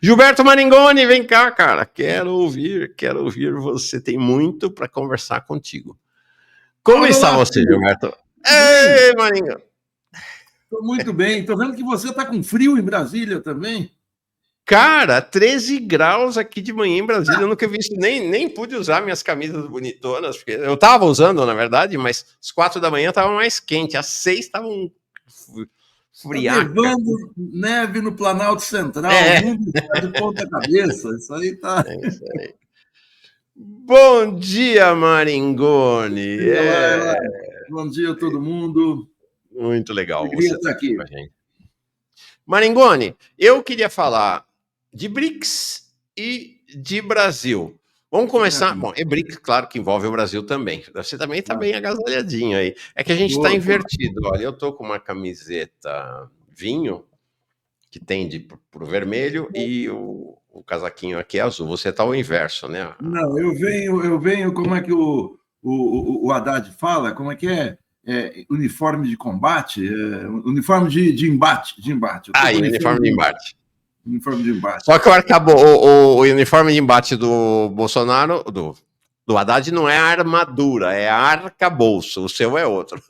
Gilberto Maringoni, vem cá, cara. Quero ouvir você. Tem muito para conversar contigo. Como Olha está lá, você, filho. Gilberto? Ei, Maringoni. Estou muito bem. Estou vendo que você está com frio em Brasília também. Cara, 13 graus aqui de manhã em Brasília. Eu nunca vi isso, nem pude usar minhas camisas bonitonas, porque eu estava usando, na verdade, mas às 4 da manhã estava mais quente, às 6 estava um Está friaca. nevando neve no Planalto Central. É, O mundo está de ponta cabeça. Isso aí está. é isso aí. Bom dia, Maringoni. Bom dia a todo mundo. Muito legal Alegria você estar estar aqui com aqui. a gente. Maringoni, eu queria falar de BRICS e de Brasil. Vamos começar. Bom, é BRICS, claro que envolve o Brasil também. Você também está bem agasalhadinho aí. É que a gente está invertido. Olha, eu estou com uma camiseta vinho, que tem pro vermelho, e o casaquinho aqui é azul. Você está ao inverso, né? Não, eu venho, como é que o Haddad fala? Como é que é? Uniforme de combate? Uniforme de embate. Eu tô com Uniforme de embate. Uniforme de embate. Só que a hora que acabou o uniforme de embate do Bolsonaro, do Haddad, não é a armadura, é arcabouço. O seu é outro.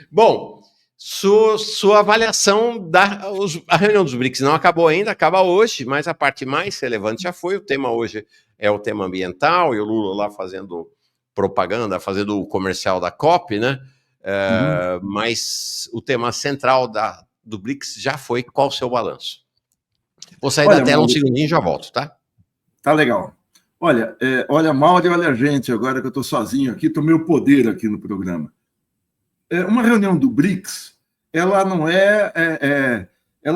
Bom, sua avaliação a reunião dos BRICS não acabou ainda, acaba hoje, mas a parte mais relevante já foi. O tema hoje é o tema ambiental, e o Lula lá fazendo propaganda, fazendo o comercial da COP, né? Mas o tema central do BRICS já foi. Qual o seu balanço? Vou sair da tela um segundinho e já volto, tá? Tá legal. Olha, olha Mauro e olha a gente, agora que eu estou sozinho aqui, tomei o poder aqui no programa. Uma reunião do BRICS, ela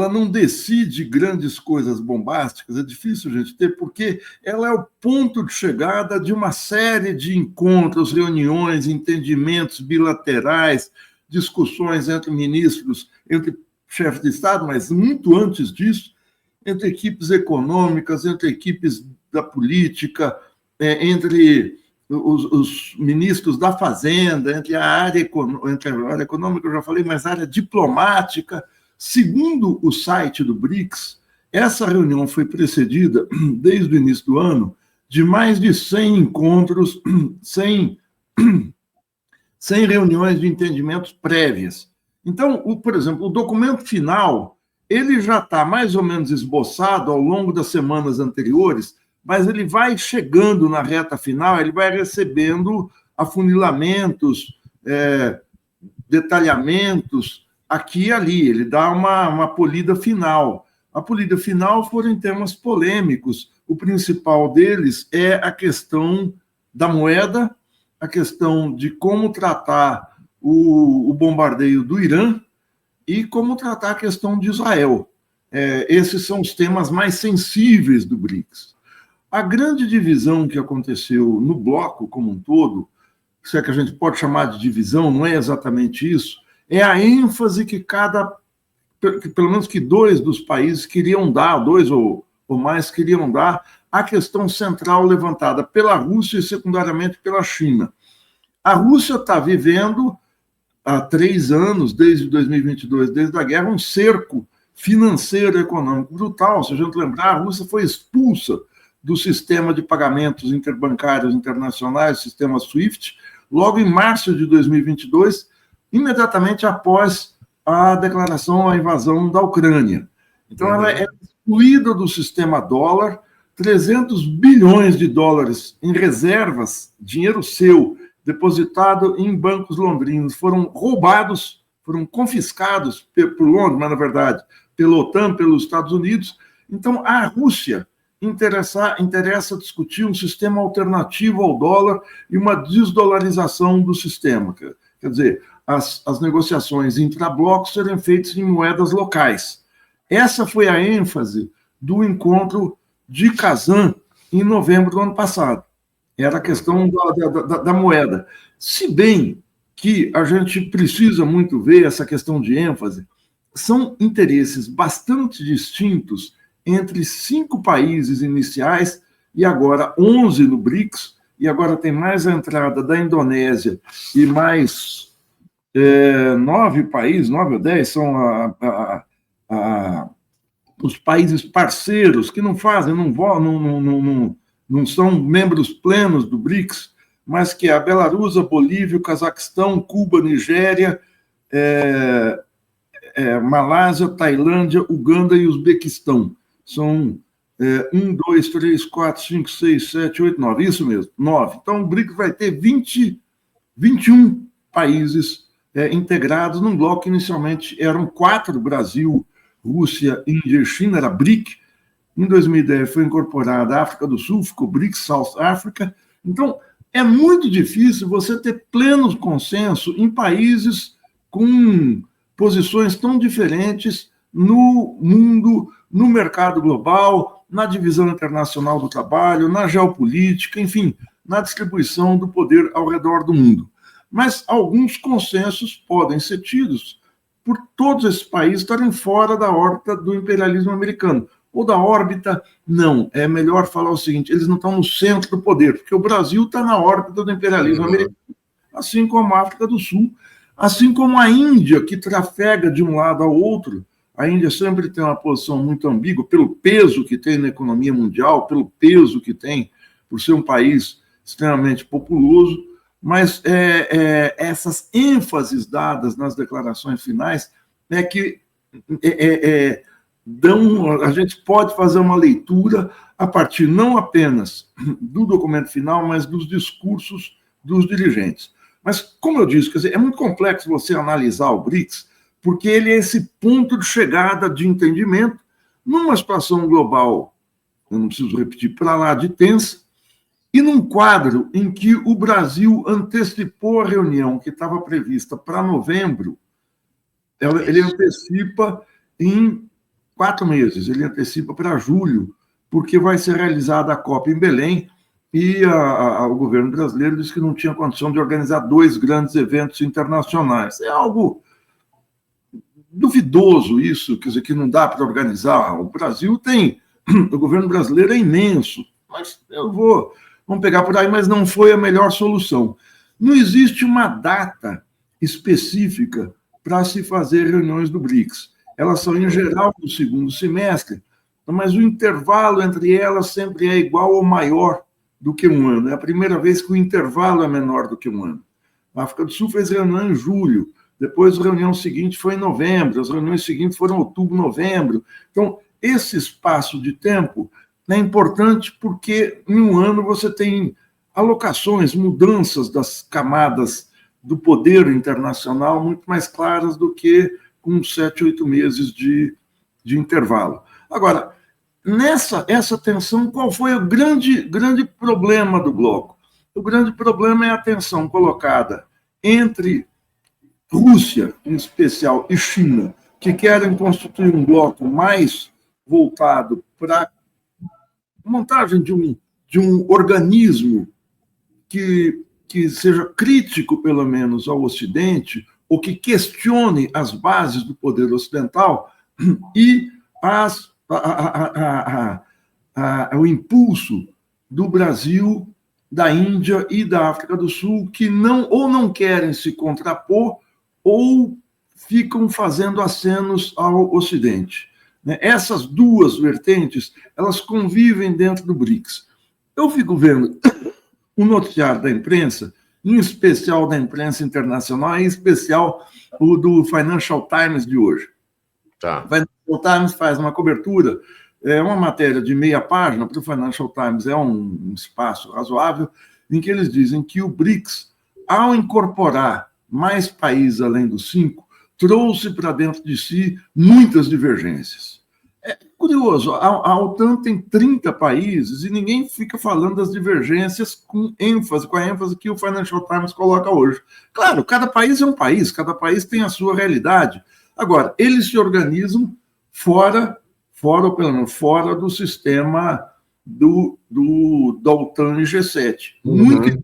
não decide grandes coisas bombásticas, é difícil a gente ter, porque ela é o ponto de chegada de uma série de encontros, reuniões, entendimentos bilaterais, discussões entre ministros, entre chefes de Estado, mas muito antes disso, entre equipes econômicas, entre equipes da política, entre os ministros da Fazenda, entre a área econômica, eu já falei, mas a área diplomática. Segundo o site do BRICS, essa reunião foi precedida, desde o início do ano, de mais de 100 encontros, 100 reuniões de entendimentos prévias. Então, por exemplo, o documento final, ele já está mais ou menos esboçado ao longo das semanas anteriores, mas ele vai chegando na reta final, ele vai recebendo afunilamentos, detalhamentos, aqui e ali, ele dá uma polida final. A polida final foram em temas polêmicos. O principal deles é a questão da moeda, a questão de como tratar o bombardeio do Irã e como tratar a questão de Israel. Esses são os temas mais sensíveis do BRICS. A grande divisão que aconteceu no bloco como um todo, se é que a gente pode chamar de divisão, não é exatamente isso, é a ênfase que pelo menos que dois dos países queriam dar, dois ou mais queriam dar, à questão central levantada pela Rússia e secundariamente pela China. A Rússia está vivendo, há 3 anos, desde 2022, desde a guerra, um cerco financeiro e econômico brutal. Se a gente lembrar, a Rússia foi expulsa do sistema de pagamentos interbancários internacionais, sistema SWIFT, logo em março de 2022, imediatamente após a declaração, a invasão da Ucrânia. Então, ela é excluída do sistema dólar, 300 bilhões de dólares em reservas, dinheiro seu, depositado em bancos londrinos, foram roubados, foram confiscados por Londres, mas, na verdade, pela OTAN, pelos Estados Unidos. Então, a Rússia interessa discutir um sistema alternativo ao dólar e uma desdolarização do sistema. Quer dizer, as negociações intrablocos serem feitas em moedas locais. Essa foi a ênfase do encontro de Kazan em novembro do ano passado. Era a questão da moeda. Se bem que a gente precisa muito ver essa questão de ênfase, são interesses bastante distintos entre 5 países iniciais e agora 11 no BRICS, e agora tem mais a entrada da Indonésia e mais 9 países, 9 ou 10, são a os países parceiros que não fazem, não são membros plenos do BRICS, mas que é a Belarus, a Bolívia, o Cazaquistão, Cuba, Nigéria, Malásia, Tailândia, Uganda e Uzbequistão. São 1, 2, 3, 4, 5, 6, 7, 8, 9. Isso mesmo, 9. Então, o BRICS vai ter 21 países integrados num bloco que inicialmente eram 4, Brasil, Rússia, Índia e China, era BRIC. Em 2010 foi incorporada a África do Sul, ficou BRIC South Africa. Então, é muito difícil você ter pleno consenso em países com posições tão diferentes no mundo, no mercado global, na divisão internacional do trabalho, na geopolítica, enfim, na distribuição do poder ao redor do mundo. Mas alguns consensos podem ser tidos por todos esses países estarem fora da órbita do imperialismo americano. Ou da órbita, não. É melhor falar o seguinte, eles não estão no centro do poder, porque o Brasil está na órbita do imperialismo americano, assim como a África do Sul, assim como a Índia, que trafega de um lado ao outro. A Índia sempre tem uma posição muito ambígua, pelo peso que tem na economia mundial, pelo peso que tem, por ser um país extremamente populoso, mas essas ênfases dadas nas declarações finais é que a gente pode fazer uma leitura a partir não apenas do documento final, mas dos discursos dos dirigentes. Mas, como eu disse, quer dizer, é muito complexo você analisar o BRICS, porque ele é esse ponto de chegada de entendimento numa situação global, eu não preciso repetir, para lá de tensa, e num quadro em que o Brasil antecipou a reunião que estava prevista para novembro, ele antecipa em 4 meses, ele antecipa para julho, porque vai ser realizada a COP em Belém, e o governo brasileiro disse que não tinha condição de organizar 2 grandes eventos internacionais. É algo duvidoso isso, quer dizer, que não dá para organizar. O Brasil tem, o governo brasileiro é imenso, mas vamos pegar por aí, mas não foi a melhor solução. Não existe uma data específica para se fazer reuniões do BRICS. Elas são, em geral, no segundo semestre, mas o intervalo entre elas sempre é igual ou maior do que um ano. É a primeira vez que o intervalo é menor do que um ano. A África do Sul fez reunião em julho, depois a reunião seguinte foi em novembro, as reuniões seguintes foram em outubro, novembro. Então, esse espaço de tempo é importante porque em um ano você tem alocações, mudanças das camadas do poder internacional muito mais claras do que com 7, 8 meses de intervalo. Agora, essa tensão, qual foi o grande problema do bloco? O grande problema é a tensão colocada entre Rússia, em especial, e China, que querem constituir um bloco mais voltado para a montagem de um organismo que seja crítico, pelo menos, ao Ocidente, ou que questione as bases do poder ocidental, e o impulso do Brasil, da Índia e da África do Sul, que não querem se contrapor ou ficam fazendo acenos ao Ocidente. Essas duas vertentes, elas convivem dentro do BRICS. Eu fico vendo o noticiário da imprensa, em especial da imprensa internacional, em especial o do Financial Times de hoje. Tá. O Financial Times faz uma cobertura, uma matéria de meia página, porque o Financial Times é um espaço razoável, em que eles dizem que o BRICS, ao incorporar mais países além dos 5, trouxe para dentro de si muitas divergências. É curioso, a OTAN tem 30 países e ninguém fica falando das divergências com a ênfase que o Financial Times coloca hoje. Claro, cada país é um país, cada país tem a sua realidade. Agora, eles se organizam fora ou pelo menos fora do sistema da OTAN e G7. Muito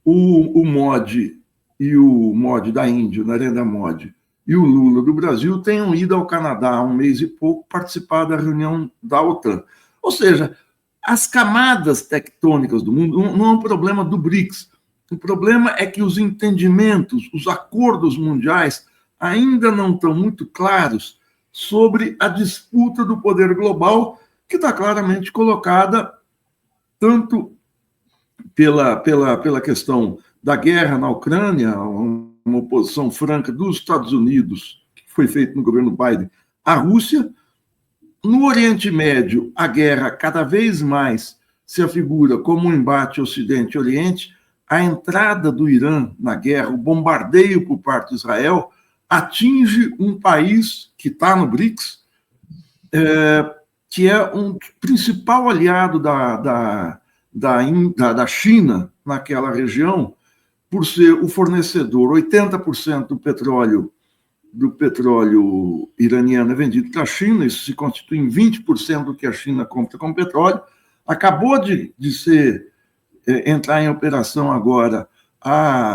o Modi e o Modi da Índia, o Narendra Modi, e o Lula do Brasil tenham ido ao Canadá há 1 mês e pouco participar da reunião da OTAN. Ou seja, as camadas tectônicas do mundo não é um problema do BRICS. O problema é que os entendimentos, os acordos mundiais ainda não estão muito claros sobre a disputa do poder global, que está claramente colocada tanto pela questão da guerra na Ucrânia, uma oposição franca dos Estados Unidos, que foi feita no governo Biden, à Rússia. No Oriente Médio, a guerra cada vez mais se afigura como um embate Ocidente-Oriente. A entrada do Irã na guerra, o bombardeio por parte de Israel, atinge um país que está no BRICS, que é um principal aliado da China naquela região, por ser o fornecedor. 80% do petróleo iraniano é vendido para a China, isso se constitui em 20% do que a China compra com petróleo. Acabou de entrar em operação agora,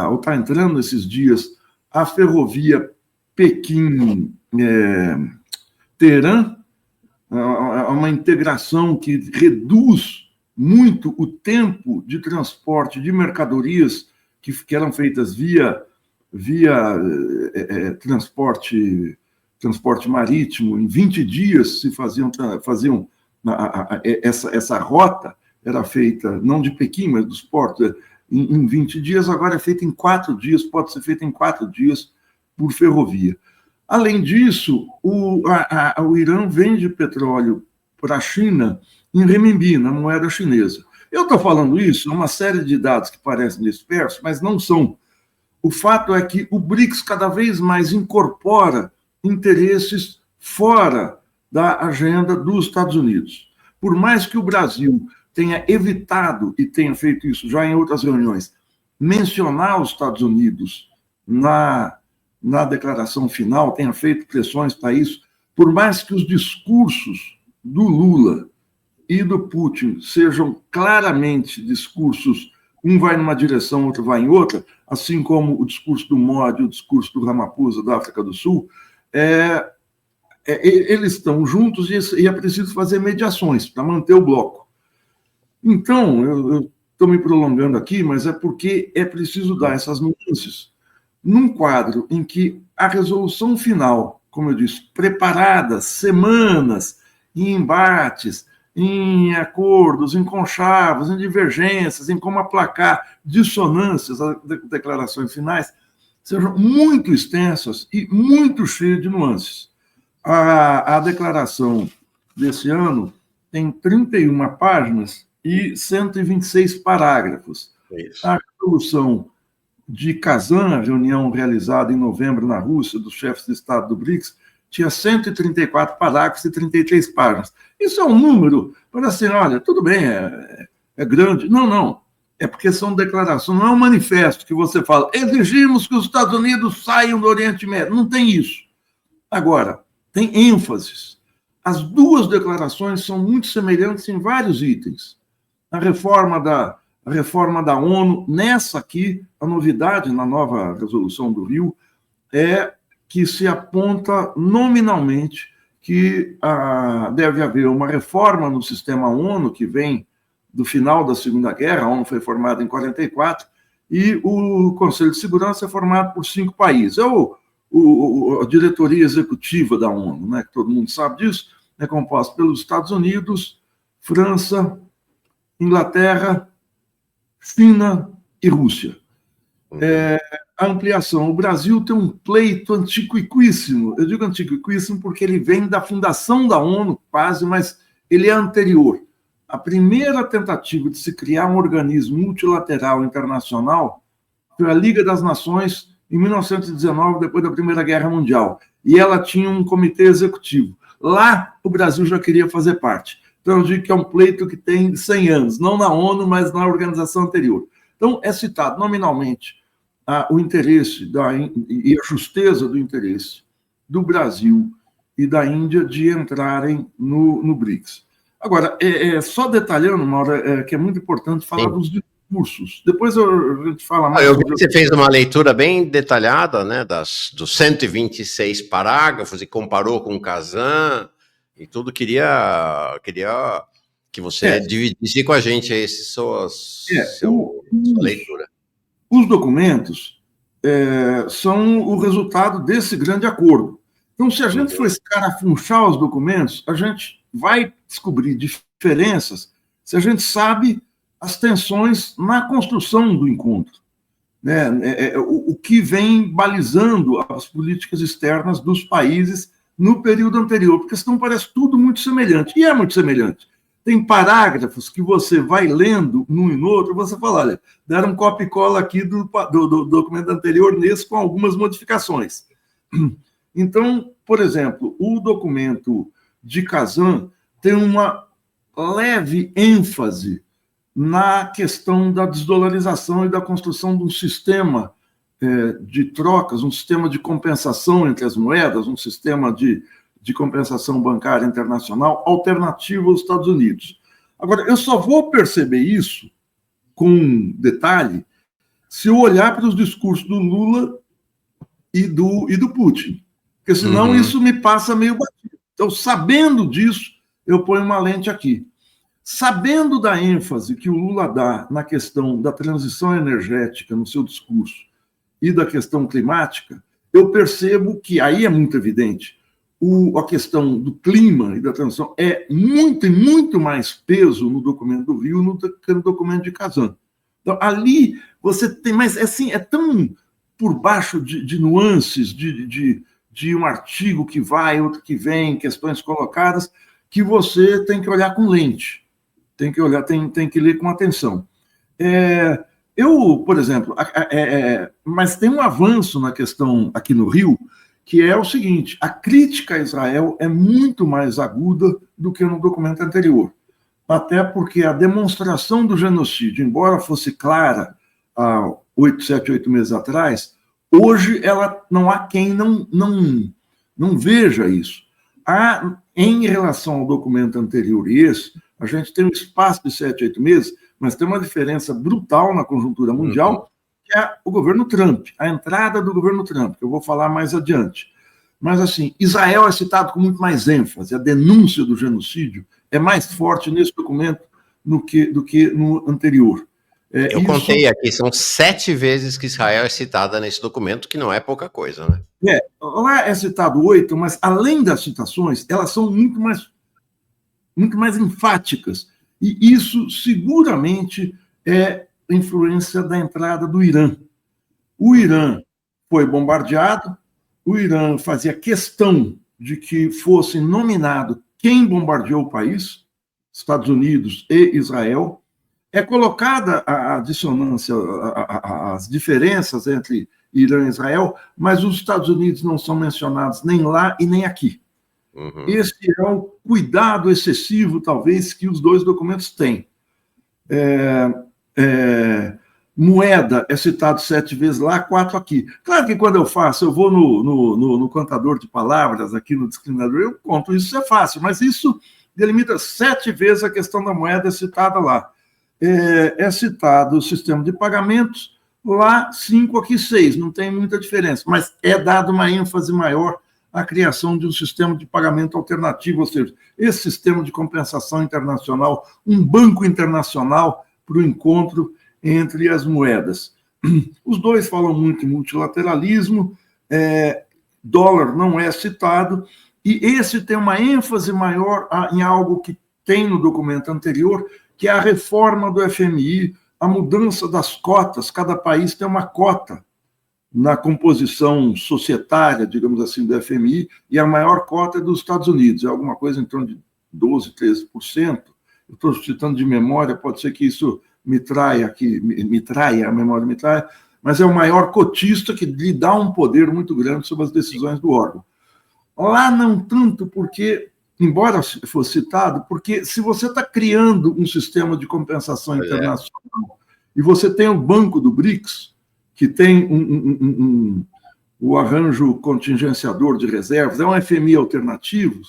ou está entrando esses dias, a ferrovia Pequim-Teherã, uma integração que reduz muito o tempo de transporte de mercadorias que eram feitas via transporte marítimo. Em 20 dias se faziam essa rota, era feita não de Pequim, mas dos portos, em 20 dias, agora é feita em 4 dias, pode ser feita em 4 dias por ferrovia. Além disso, o Irã vende petróleo para a China em renminbi, na moeda chinesa. Eu estou falando isso, é uma série de dados que parecem dispersos, mas não são. O fato é que o BRICS cada vez mais incorpora interesses fora da agenda dos Estados Unidos. Por mais que o Brasil tenha evitado, e tenha feito isso já em outras reuniões, mencionar os Estados Unidos na declaração final, tenha feito pressões para isso, por mais que os discursos do Lula e do Putin sejam claramente discursos, um vai numa direção, outro vai em outra, assim como o discurso do Modi, o discurso do Ramaphosa da África do Sul, eles estão juntos e é preciso fazer mediações para manter o bloco. Então, eu estou me prolongando aqui, mas é porque é preciso dar essas nuances num quadro em que a resolução final, como eu disse, preparada semanas em embates, em acordos, em conchavos, em divergências, em como aplacar dissonâncias às declarações finais, sejam muito extensas e muito cheias de nuances. A declaração desse ano tem 31 páginas e 126 parágrafos. Isso. A resolução de Kazan, a reunião realizada em novembro na Rússia, dos chefes de Estado do BRICS, tinha 134 parágrafos e 33 páginas. Isso é um número para assim, olha, tudo bem, é grande. Não. É porque são declarações, não é um manifesto que você fala, exigimos que os Estados Unidos saiam do Oriente Médio. Não tem isso. Agora, tem ênfases. As duas declarações são muito semelhantes em vários itens. A reforma da ONU, nessa aqui, a novidade na nova resolução do Rio é que se aponta nominalmente que deve haver uma reforma no sistema ONU, que vem do final da Segunda Guerra. A ONU foi formada em 1944, e o Conselho de Segurança é formado por 5 países. É a diretoria executiva da ONU, né, que todo mundo sabe disso, é composta pelos Estados Unidos, França, Inglaterra, China e Rússia. A ampliação. O Brasil tem um pleito antiquíssimo. Eu digo antiquíssimo porque ele vem da fundação da ONU, quase, mas ele é anterior. A primeira tentativa de se criar um organismo multilateral internacional foi a Liga das Nações, em 1919, depois da Primeira Guerra Mundial. E ela tinha um comitê executivo. Lá, o Brasil já queria fazer parte. Então, eu digo que é um pleito que tem 100 anos, não na ONU, mas na organização anterior. Então, é citado nominalmente o interesse e a justeza do interesse do Brasil e da Índia de entrarem no BRICS. Agora, só detalhando, Mauro, que é muito importante falar Sim. dos discursos. Depois a gente fala mais. Eu vi que você fez uma leitura bem detalhada, né, dos 126 parágrafos e comparou com o Kazan e tudo. Queria que você dividisse com a gente sua leitura. Os documentos são o resultado desse grande acordo. Então, se a gente for escarafunchar os documentos, a gente vai descobrir diferenças se a gente sabe as tensões na construção do encontro, né? O que vem balizando as políticas externas dos países no período anterior, porque senão parece tudo muito semelhante, e é muito semelhante. Tem parágrafos que você vai lendo num e no outro, você fala, olha, deram um copia e cola aqui do documento anterior nesse com algumas modificações. Então, por exemplo, o documento de Kazan tem uma leve ênfase na questão da desdolarização e da construção de um sistema de trocas, um sistema de compensação entre as moedas, um sistema de compensação bancária internacional alternativo aos Estados Unidos. Agora, eu só vou perceber isso com detalhe se eu olhar para os discursos do Lula e do Putin, porque senão isso me passa meio batido. Então, sabendo disso, eu ponho uma lente aqui. Sabendo da ênfase que o Lula dá na questão da transição energética no seu discurso e da questão climática, eu percebo que aí é muito evidente a questão do clima e da transição é muito mais peso no documento do Rio do que no documento de Kazan. Então, ali você tem, mas assim, é tão por baixo de nuances, de um artigo que vai, outro que vem, questões colocadas, que você tem que olhar com lente, tem que olhar, tem que ler com atenção. Por exemplo, mas tem um avanço na questão aqui no Rio, que é o seguinte, a crítica a Israel é muito mais aguda do que no documento anterior. Até porque a demonstração do genocídio, embora fosse clara há 7, 8 meses atrás, hoje não há quem não veja isso. Em relação ao documento anterior e esse, a gente tem um espaço de 7, 8 meses, mas tem uma diferença brutal na conjuntura mundial, que é o governo Trump, a entrada do governo Trump, que eu vou falar mais adiante. Mas, assim, Israel é citado com muito mais ênfase, a denúncia do genocídio é mais forte nesse documento do que no anterior. Eu contei aqui, são 7 vezes que Israel é citada nesse documento, que não é pouca coisa, né? Lá é citado 8, mas, além das citações, elas são muito mais enfáticas. E isso, seguramente, é influência da entrada do Irã. O Irã foi bombardeado, o Irã fazia questão de que fosse nominado quem bombardeou o país, Estados Unidos e Israel. É colocada a dissonância, as diferenças entre Irã e Israel, mas os Estados Unidos não são mencionados nem lá e nem aqui. Esse é o cuidado excessivo, talvez, que os dois documentos têm. Moeda é citado 7 vezes lá, 4 aqui. Claro que quando eu vou no contador de palavras, aqui no discriminador, eu conto, isso é fácil, mas isso delimita 7 vezes a questão da moeda citada lá. É citado o sistema de pagamentos, lá 5, aqui 6, não tem muita diferença, mas é dado uma ênfase maior à criação de um sistema de pagamento alternativo, ou seja, esse sistema de compensação internacional, um banco internacional para o encontro entre as moedas. Os dois falam muito em multilateralismo, dólar não é citado, e esse tem uma ênfase maior em algo que tem no documento anterior, que é a reforma do FMI, a mudança das cotas, cada país tem uma cota na composição societária, digamos assim, do FMI, e a maior cota é dos Estados Unidos, é alguma coisa em torno de 12%, 13%. Eu estou citando de memória, pode ser que isso me traia, a memória me traia, mas é o maior cotista que lhe dá um poder muito grande sobre as decisões do órgão. Lá não tanto, porque, embora fosse citado, porque se você está criando um sistema de compensação internacional e você tem o Banco do BRICS, que tem o arranjo contingenciador de reservas, é um FMI alternativo,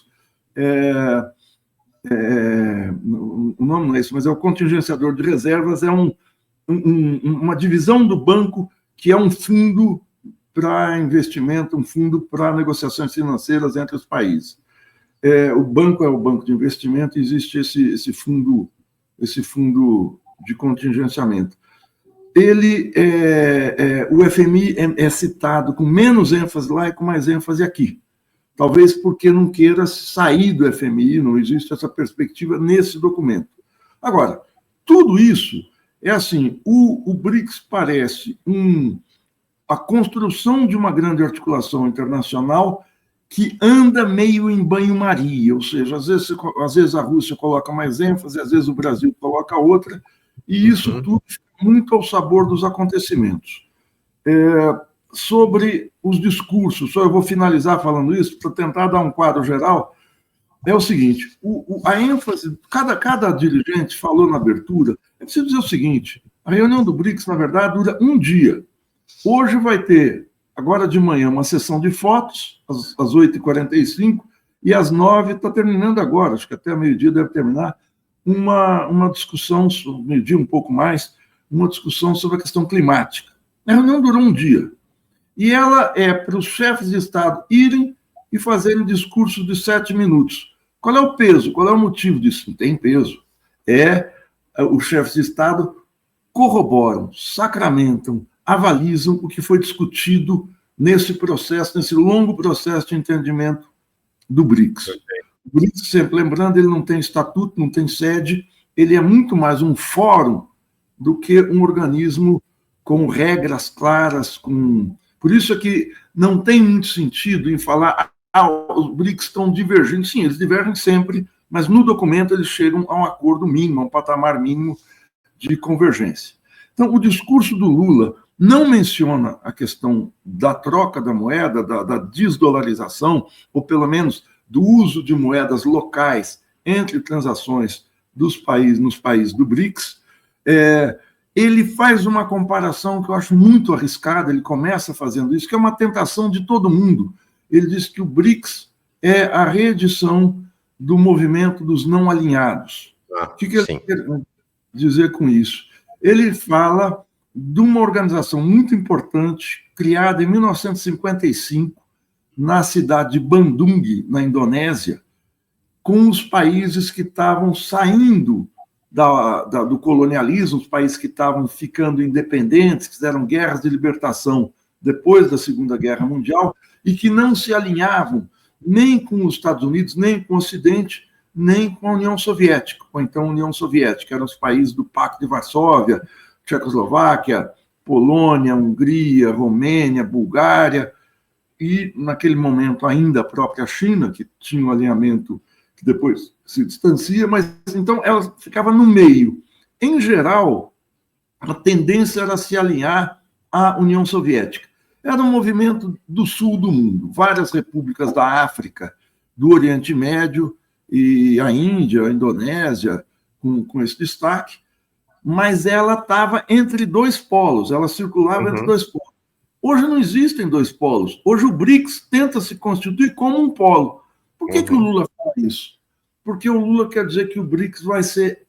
o nome não é isso, mas é o contingenciador de reservas, é uma divisão do banco que é um fundo para investimento, um fundo para negociações financeiras entre os países. O banco é o banco de investimento, existe esse fundo de contingenciamento. O FMI é citado com menos ênfase lá e com mais ênfase aqui. talvez porque não queira sair do FMI, não existe essa perspectiva nesse documento. Agora, tudo isso é assim, o BRICS parece a construção de uma grande articulação internacional que anda meio em banho-maria, ou seja, às vezes a Rússia coloca mais ênfase, às vezes o Brasil coloca outra, e isso tudo fica muito ao sabor dos acontecimentos. Sobre os discursos, só eu vou finalizar falando isso, para tentar dar um quadro geral, é o seguinte, a ênfase, cada dirigente falou na abertura, é preciso dizer o seguinte, a reunião do BRICS, na verdade, dura um dia. Hoje vai ter, agora de manhã, uma sessão de fotos, às 8h45, e às 9h, está terminando agora, acho que até meio-dia deve terminar, uma discussão, meio-dia um pouco mais, uma discussão sobre a questão climática. A reunião durou um dia. E ela é para os chefes de Estado irem e fazerem discursos de 7 minutos. Qual é o peso? Qual é o motivo disso? Não tem peso. Os chefes de Estado corroboram, sacramentam, avalizam o que foi discutido nesse processo, nesse longo processo de entendimento do BRICS. O BRICS, sempre lembrando, ele não tem estatuto, não tem sede, ele é muito mais um fórum do que um organismo com regras claras, Por isso é que não tem muito sentido em falar os BRICS estão divergindo. Sim, eles divergem sempre, mas no documento eles chegam a um acordo mínimo, a um patamar mínimo de convergência. Então, o discurso do Lula não menciona a questão da troca da moeda, da desdolarização, ou pelo menos do uso de moedas locais entre transações nos países do BRICS. Ele faz uma comparação que eu acho muito arriscada, ele começa fazendo isso, que é uma tentação de todo mundo. Ele diz que o BRICS é a reedição do movimento dos não alinhados. O que ele quer dizer com isso? Ele fala de uma organização muito importante, criada em 1955, na cidade de Bandung, na Indonésia, com os países que estavam saindo do colonialismo, os países que estavam ficando independentes, que fizeram guerras de libertação depois da Segunda Guerra Mundial, e que não se alinhavam nem com os Estados Unidos, nem com o Ocidente, nem com a União Soviética, ou então a União Soviética, eram os países do Pacto de Varsóvia, Tchecoslováquia, Polônia, Hungria, Romênia, Bulgária, e naquele momento ainda a própria China, que tinha um alinhamento que depois se distancia, mas então ela ficava no meio. Em geral, a tendência era se alinhar à União Soviética. Era um movimento do sul do mundo, várias repúblicas da África, do Oriente Médio, e a Índia, a Indonésia, com esse destaque, mas ela estava entre dois polos, ela circulava entre dois polos. Hoje não existem dois polos. Hoje o BRICS tenta se constituir como um polo. Por que o Lula fala isso? Porque o Lula quer dizer que o BRICS vai ser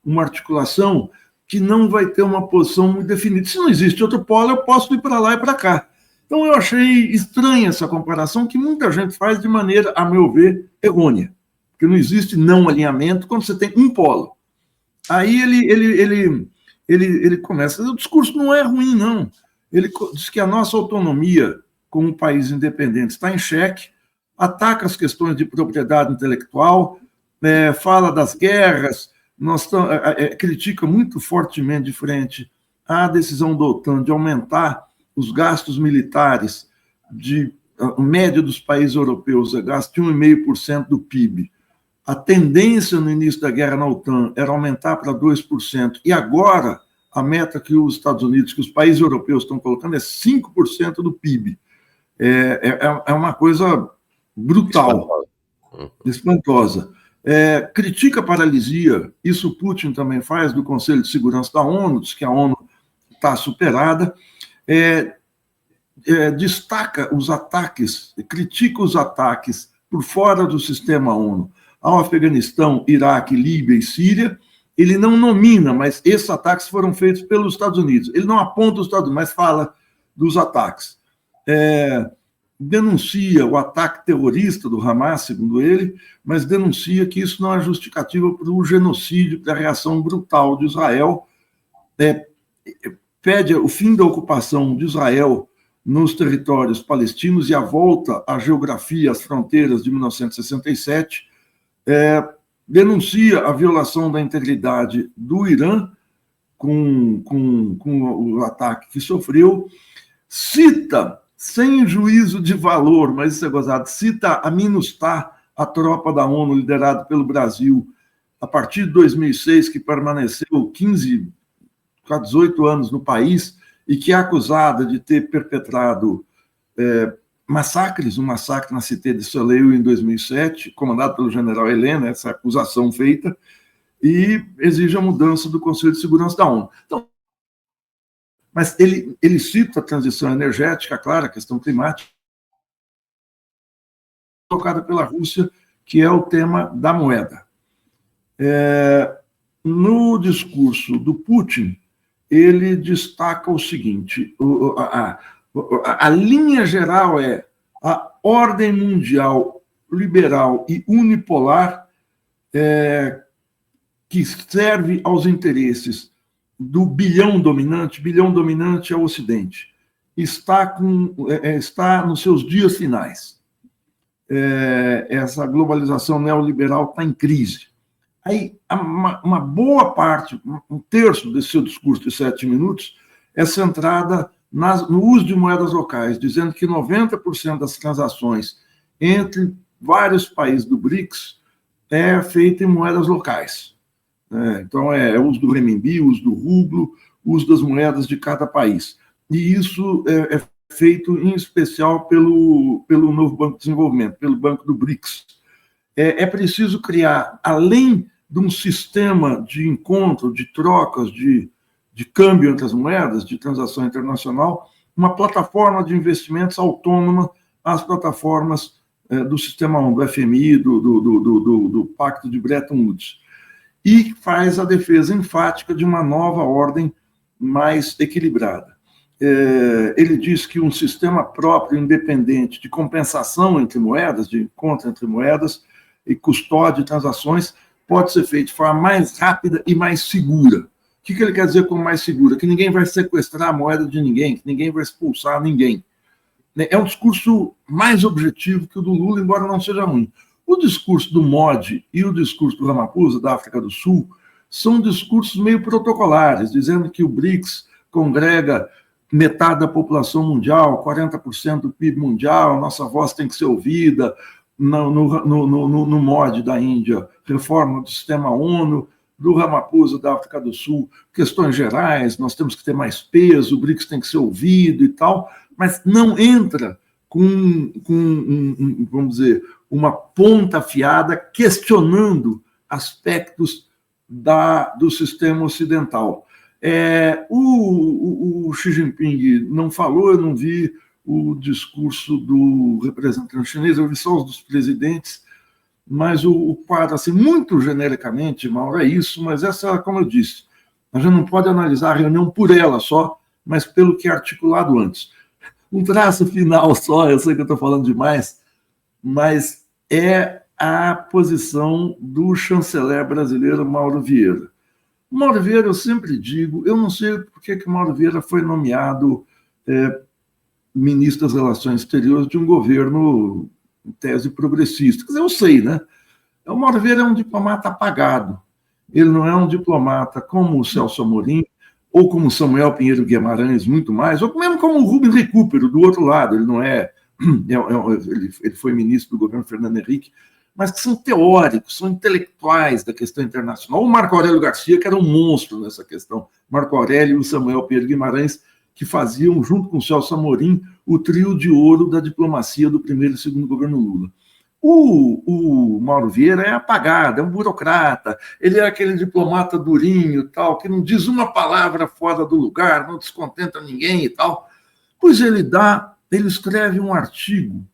uma articulação que não vai ter uma posição muito definida. Se não existe outro polo, eu posso ir para lá e para cá. Então eu achei estranha essa comparação, que muita gente faz de maneira, a meu ver, errônea. Porque não existe não alinhamento quando você tem um polo. Aí ele começa, o discurso não é ruim, não. Ele diz que a nossa autonomia como um país independente está em xeque, ataca as questões de propriedade intelectual, fala das guerras, critica muito fortemente de frente à decisão da OTAN de aumentar os gastos militares, o médio dos países europeus é gasto de 1,5% do PIB. A tendência no início da guerra na OTAN era aumentar para 2%, e agora a meta que os Estados Unidos, que os países europeus estão colocando é 5% do PIB. É uma coisa brutal, espantosa. Critica a paralisia, isso o Putin também faz, do Conselho de Segurança da ONU, diz que a ONU está superada, destaca os ataques, critica os ataques por fora do sistema ONU ao Afeganistão, Iraque, Líbia e Síria. Ele não nomina, mas esses ataques foram feitos pelos Estados Unidos. Ele não aponta os Estados Unidos, mas fala dos ataques. Denuncia o ataque terrorista do Hamas, segundo ele, mas denuncia que isso não é justificativa para o genocídio, para a reação brutal de Israel. Pede o fim da ocupação de Israel nos territórios palestinos e a volta à geografia, às fronteiras de 1967, denuncia a violação da integridade do Irã com o ataque que sofreu, cita, sem juízo de valor, mas isso é gozado, cita a MINUSTAH, a tropa da ONU liderada pelo Brasil, a partir de 2006, que permaneceu 15, quase 18 anos no país, e que é acusada de ter perpetrado massacres, um massacre na Cité de Soleil em 2007, comandado pelo general Helena, essa acusação feita, e exige a mudança do Conselho de Segurança da ONU. Então, mas ele cita a transição energética, claro, a questão climática, tocada pela Rússia, que é o tema da moeda. No discurso do Putin, ele destaca o seguinte, a linha geral é a ordem mundial liberal e unipolar que serve aos interesses do bilhão dominante é o Ocidente, está nos seus dias finais. Essa globalização neoliberal está em crise. Aí, uma boa parte, um terço desse seu discurso de 7 minutos, é centrada no uso de moedas locais, dizendo que 90% das transações entre vários países do BRICS é feita em moedas locais. Então, é o uso do renminbi, o uso do rublo, o uso das moedas de cada país. E isso é feito, em especial, pelo novo Banco de Desenvolvimento, pelo Banco do BRICS. É preciso criar, além de um sistema de encontro, de trocas, de câmbio entre as moedas, de transação internacional, uma plataforma de investimentos autônoma às plataformas do Sistema 1, do FMI, do Pacto de Bretton Woods. E faz a defesa enfática de uma nova ordem mais equilibrada. Ele diz que um sistema próprio, independente, de compensação entre moedas, de encontro entre moedas e custódia de transações, pode ser feito de forma mais rápida e mais segura. O que ele quer dizer com mais segura? Que ninguém vai sequestrar a moeda de ninguém, que ninguém vai expulsar ninguém. É um discurso mais objetivo que o do Lula, embora não seja ruim. O discurso do Modi e o discurso do Ramaphosa, da África do Sul, são discursos meio protocolares, dizendo que o BRICS congrega metade da população mundial, 40% do PIB mundial, nossa voz tem que ser ouvida. No Modi da Índia, reforma do sistema ONU, do Ramaphosa da África do Sul, questões gerais, nós temos que ter mais peso, o BRICS tem que ser ouvido e tal, mas não entra com vamos dizer, uma ponta afiada questionando aspectos do sistema ocidental. O Xi Jinping não falou, eu não vi o discurso do representante chinês, eu vi só os dos presidentes, mas o quadro, assim, muito genericamente, Mauro, é isso, mas essa, como eu disse, a gente não pode analisar a reunião por ela só, mas pelo que é articulado antes. Um traço final só, eu sei que eu estou falando demais, mas é a posição do chanceler brasileiro Mauro Vieira. Mauro Vieira, eu sempre digo, eu não sei por que Mauro Vieira foi nomeado ministro das Relações Exteriores de um governo, em tese, progressista. Quer dizer, eu sei, né? O Mauro Vieira é um diplomata apagado. Ele não é um diplomata como o Celso Amorim, ou como Samuel Pinheiro Guimarães, muito mais, ou mesmo como o Rubens Recupero, do outro lado. Ele não ele foi ministro do governo Fernando Henrique, mas que são teóricos, são intelectuais da questão internacional. O Marco Aurélio Garcia, que era um monstro nessa questão. Marco Aurélio e o Samuel Pinheiro Guimarães, que faziam, junto com o Celso Amorim, o trio de ouro da diplomacia do primeiro e segundo governo Lula. O Mauro Vieira é apagado, é um burocrata, ele é aquele diplomata durinho, tal, que não diz uma palavra fora do lugar, não descontenta ninguém e tal. Pois ele escreve um artigo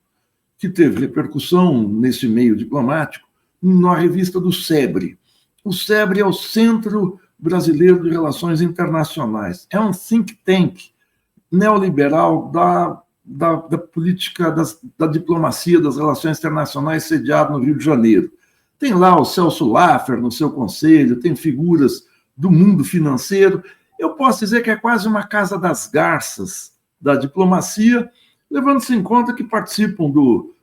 que teve repercussão nesse meio diplomático na revista do SEBRE. O SEBRE é o Centro Brasileiro de Relações Internacionais. É um think tank neoliberal da política, da diplomacia, das relações internacionais, sediado no Rio de Janeiro. Tem lá o Celso Laffer no seu conselho, tem figuras do mundo financeiro. Eu posso dizer que é quase uma casa das garças da diplomacia, levando-se em conta que participam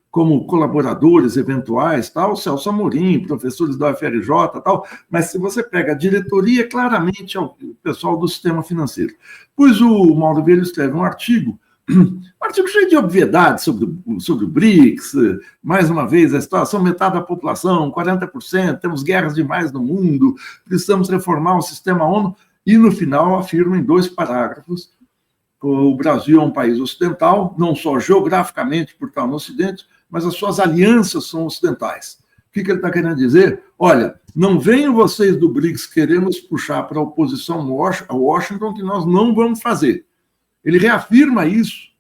como colaboradores eventuais, tal, Celso Amorim, professores da UFRJ, tal, mas se você pega a diretoria, claramente é o pessoal do sistema financeiro. Pois o Mauro Vieira escreve um artigo cheio de obviedades sobre o BRICS, mais uma vez, a situação, metade da população, 40%, temos guerras demais no mundo, precisamos reformar o sistema ONU, e no final afirma em 2 parágrafos: o Brasil é um país ocidental, não só geograficamente por estar no Ocidente, mas as suas alianças são ocidentais. O que ele está querendo dizer? Olha, não venham vocês do BRICS querer nos puxar para a oposição a Washington, que nós não vamos fazer. Ele reafirma isso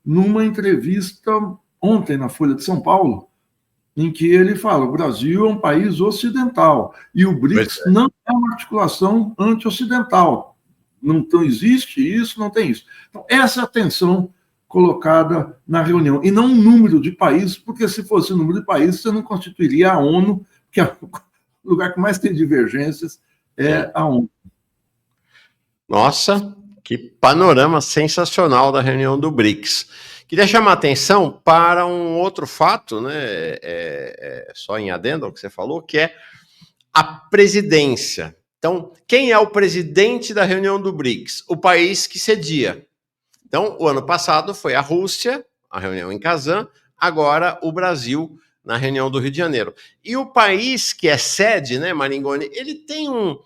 numa entrevista ontem na Folha de São Paulo, em que ele fala: o Brasil é um país ocidental e o BRICS não é uma articulação anti-ocidental. Não existe isso, não tem isso. Então, essa é a tensão colocada na reunião, e não um número de países, porque se fosse o número de países, você não constituiria a ONU, que é o lugar que mais tem divergências, é a ONU. Nossa, que panorama sensacional da reunião do BRICS. Queria chamar a atenção para um outro fato, né, só em adendo ao que você falou, que é a presidência. Então, quem é o presidente da reunião do BRICS? O país que cedia. Então, o ano passado foi a Rússia, a reunião em Kazan, agora o Brasil, na reunião do Rio de Janeiro. E o país que é sede, né, Maringoni, ele tem um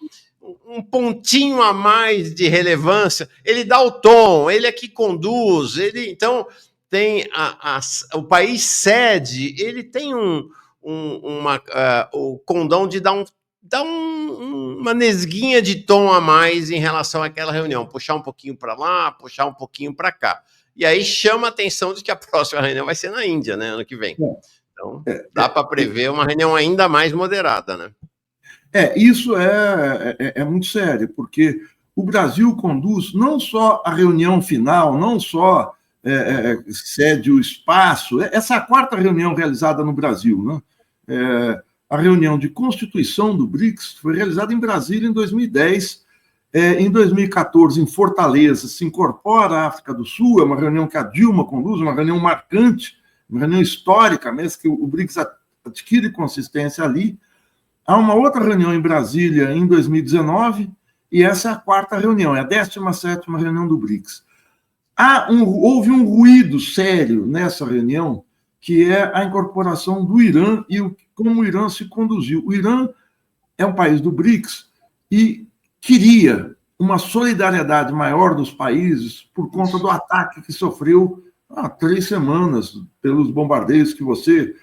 pontinho a mais de relevância, ele dá o tom, ele é que conduz, então tem o país sede, ele tem o condão de dar uma nesguinha de tom a mais em relação àquela reunião, puxar um pouquinho para lá, puxar um pouquinho para cá. E aí chama a atenção de que a próxima reunião vai ser na Índia, né, ano que vem. Então, dá para prever uma reunião ainda mais moderada, né? Isso é muito sério, porque o Brasil conduz não só a reunião final, não só cede o espaço. Essa é a 4ª reunião realizada no Brasil, né? A reunião de constituição do BRICS foi realizada em Brasília em 2010. Em 2014, em Fortaleza, se incorpora a África do Sul, é uma reunião que a Dilma conduz, uma reunião marcante, uma reunião histórica mesmo, que o BRICS adquire consistência ali. Há uma outra reunião em Brasília em 2019, e essa é a 4ª reunião, é a 17ª reunião do BRICS. Houve um ruído sério nessa reunião, que é a incorporação do Irã e como o Irã se conduziu. O Irã é um país do BRICS e queria uma solidariedade maior dos países por conta do ataque que sofreu há 3 semanas pelos bombardeios que você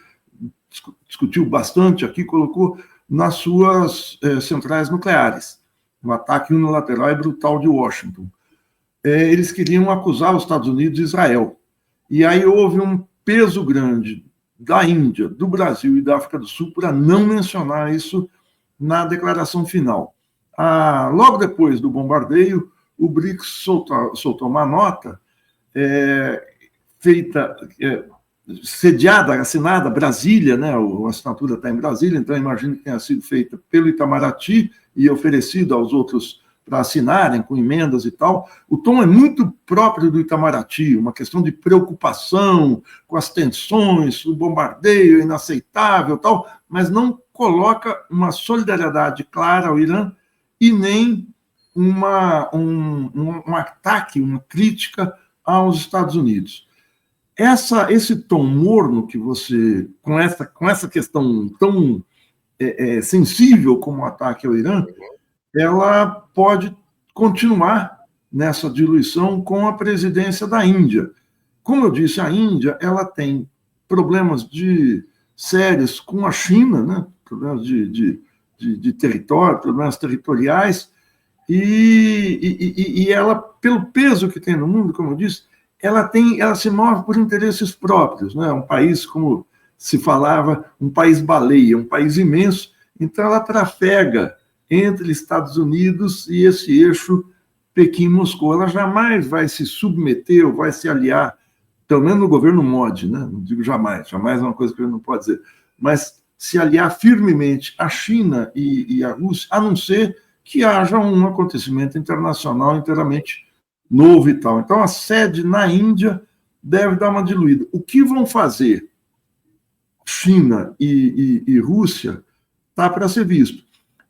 discutiu bastante aqui, colocou nas suas centrais nucleares, um ataque unilateral e brutal de Washington. Eles queriam acusar os Estados Unidos e Israel. E aí houve um peso grande da Índia, do Brasil e da África do Sul para não mencionar isso na declaração final. Logo depois do bombardeio, o BRICS soltou uma nota sediada, assinada, Brasília, né? A assinatura está em Brasília, então imagino que tenha sido feita pelo Itamaraty e oferecido aos outros para assinarem, com emendas e tal. O tom é muito próprio do Itamaraty, uma questão de preocupação com as tensões, o bombardeio inaceitável, tal, mas não coloca uma solidariedade clara ao Irã e nem um ataque, uma crítica aos Estados Unidos. Esse tom morno que você, com essa questão tão sensível como o ataque ao Irã, ela pode continuar nessa diluição com a presidência da Índia. Como eu disse, a Índia ela tem problemas sérios com a China, né? Problemas de território, problemas territoriais, e ela, pelo peso que tem no mundo, como eu disse, ela se move por interesses próprios, né? Um país, como se falava, um país baleia, um país imenso, então ela trafega entre Estados Unidos e esse eixo Pequim-Moscou. Ela jamais vai se submeter ou vai se aliar, pelo menos no governo Modi, né? Não digo jamais é uma coisa que a gente não pode dizer, mas se aliar firmemente à China e à Rússia, a não ser que haja um acontecimento internacional inteiramente novo e tal. Então, a sede na Índia deve dar uma diluída. O que vão fazer China e Rússia está para ser visto.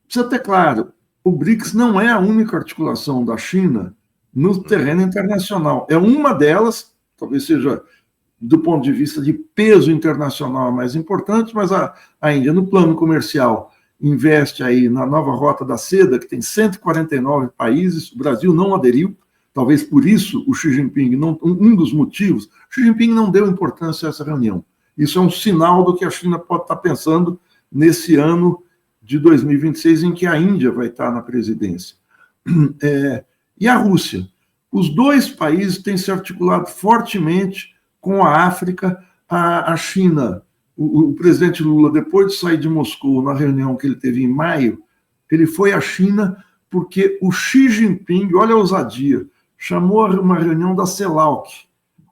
Precisa ter claro, o BRICS não é a única articulação da China no terreno internacional. É uma delas, talvez seja, do ponto de vista de peso internacional, a mais importante, mas a Índia, no plano comercial, investe aí na nova Rota da Seda, que tem 149 países, o Brasil não aderiu, talvez por isso o Xi Jinping, um dos motivos, Xi Jinping não deu importância a essa reunião. Isso é um sinal do que a China pode estar pensando nesse ano de 2026, em que a Índia vai estar na presidência. E a Rússia? Os dois países têm se articulado fortemente com a África. A China, o presidente Lula, depois de sair de Moscou, na reunião que ele teve em maio, ele foi à China porque o Xi Jinping, olha a ousadia, chamou uma reunião da CELAC,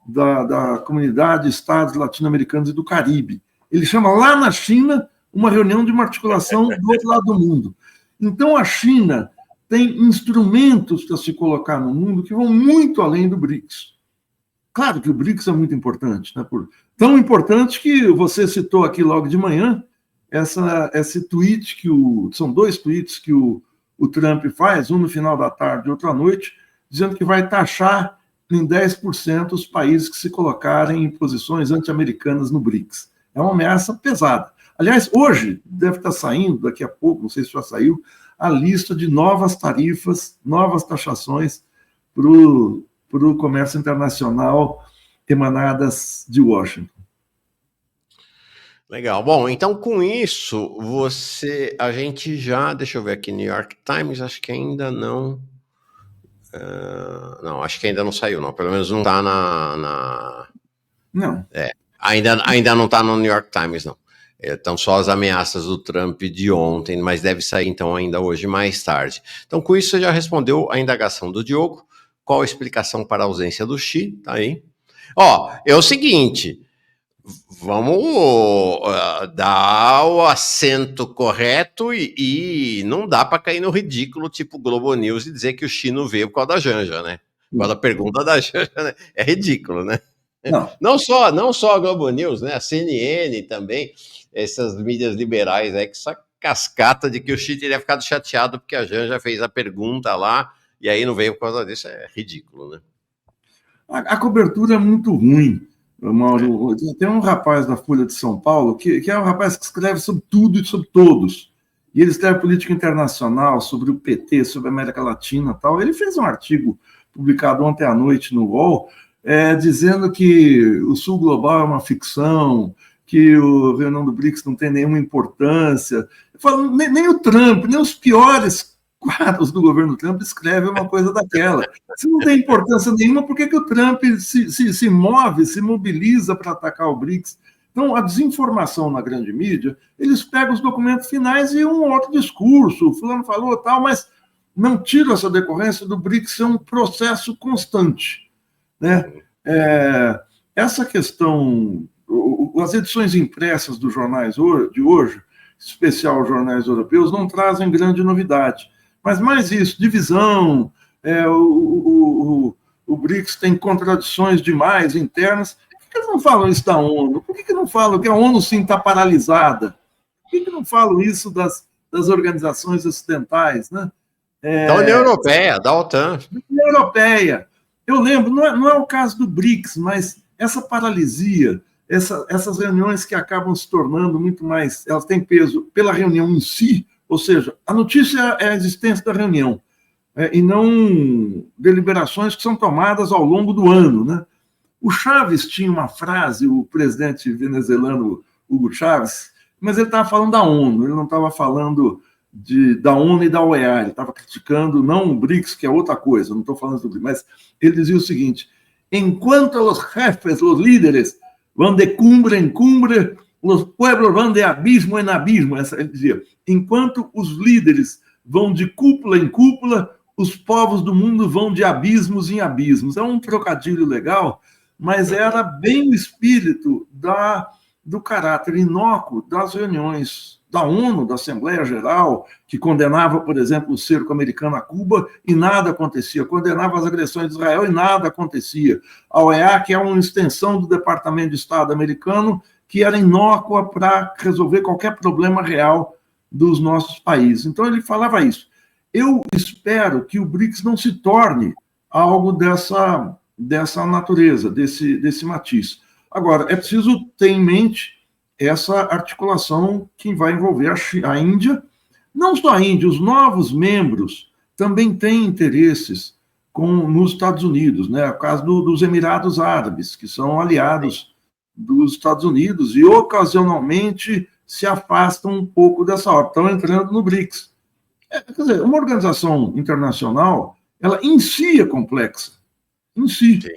da Comunidade de Estados Latino-Americanos e do Caribe. Ele chama lá na China uma reunião de uma articulação do outro lado do mundo. Então, a China tem instrumentos para se colocar no mundo que vão muito além do BRICS. Claro que o BRICS é muito importante, né? Tão importante que você citou aqui logo de manhã esse tweet, são dois tweets que o Trump faz, um no final da tarde e outro à noite, dizendo que vai taxar em 10% os países que se colocarem em posições anti-americanas no BRICS. É uma ameaça pesada. Aliás, hoje, deve estar saindo, daqui a pouco, não sei se já saiu, a lista de novas tarifas, novas taxações para o comércio internacional emanadas de Washington. Legal. Bom, então com isso, a gente já, deixa eu ver aqui, New York Times, acho que ainda não... não, acho que ainda não saiu, não. Pelo menos não está Não. Ainda não está no New York Times, não. Estão só as ameaças do Trump de ontem, mas deve sair, então, ainda hoje, mais tarde. Então, com isso, você já respondeu a indagação do Diogo. Qual a explicação para a ausência do Xi? Tá aí. É o seguinte... Vamos dar o acento correto e não dá para cair no ridículo, tipo Globo News, e dizer que o Xi não veio por causa da Janja, né? Por causa da pergunta da Janja, né? É ridículo, né? Não só a Globo News, né? A CNN também, essas mídias liberais aí, que essa cascata de que o Xi teria ficado chateado porque a Janja fez a pergunta lá e aí não veio por causa disso, é ridículo, né? A cobertura é muito ruim. Mauro, tem um rapaz da Folha de São Paulo que é um rapaz que escreve sobre tudo e sobre todos. E ele escreve política internacional, sobre o PT, sobre a América Latina e tal. Ele fez um artigo publicado ontem à noite no UOL, dizendo que o Sul Global é uma ficção, que o reunião do BRICS não tem nenhuma importância. Eu falo, nem o Trump, nem os piores quadros do governo Trump escrevem uma coisa daquela. Se não tem importância nenhuma, por que o Trump se move, se mobiliza para atacar o BRICS? Então, a desinformação na grande mídia, eles pegam os documentos finais e um outro discurso, o fulano falou tal, mas não tira essa decorrência do BRICS ser um processo constante, né? Essa questão, as edições impressas dos jornais de hoje, em especial os jornais europeus, não trazem grande novidade. Mas mais isso, divisão, o BRICS tem contradições demais internas. Por que não falam isso da ONU? Por que não falam que a ONU sim está paralisada? Por que não falam isso das organizações ocidentais, né? Da União Europeia, da OTAN. Da União Europeia. Eu lembro, não é o caso do BRICS, mas essa paralisia, essas reuniões que acabam se tornando muito mais... Elas têm peso pela reunião em si, ou seja, a notícia é a existência da reunião, e não deliberações que são tomadas ao longo do ano, né? O Chávez tinha uma frase, o presidente venezuelano Hugo Chávez, mas ele estava falando da ONU, ele não estava falando da ONU e da OEA, ele estava criticando, não o BRICS, que é outra coisa, não estou falando sobre isso, mas ele dizia o seguinte: enquanto os jefes, os líderes, vão de cumbre em cumbre, os pueblos vão de abismo em abismo. Ele dizia, enquanto os líderes vão de cúpula em cúpula, os povos do mundo vão de abismos em abismos. É um trocadilho legal, mas era bem o espírito do caráter inócuo das reuniões da ONU, da Assembleia Geral, que condenava, por exemplo, o cerco americano a Cuba e nada acontecia, condenava as agressões de Israel e nada acontecia. A OEA, que é uma extensão do Departamento de Estado americano, que era inócua para resolver qualquer problema real dos nossos países. Então, ele falava isso. Eu espero que o BRICS não se torne algo dessa natureza, desse matiz. Agora, é preciso ter em mente essa articulação que vai envolver a Índia, não só a Índia, os novos membros também têm interesses nos Estados Unidos, né? O caso dos Emirados Árabes, que são aliados dos Estados Unidos e ocasionalmente se afastam um pouco dessa órbita, estão entrando no BRICS. Quer dizer, uma organização internacional, ela em si é complexa, em si. Sim.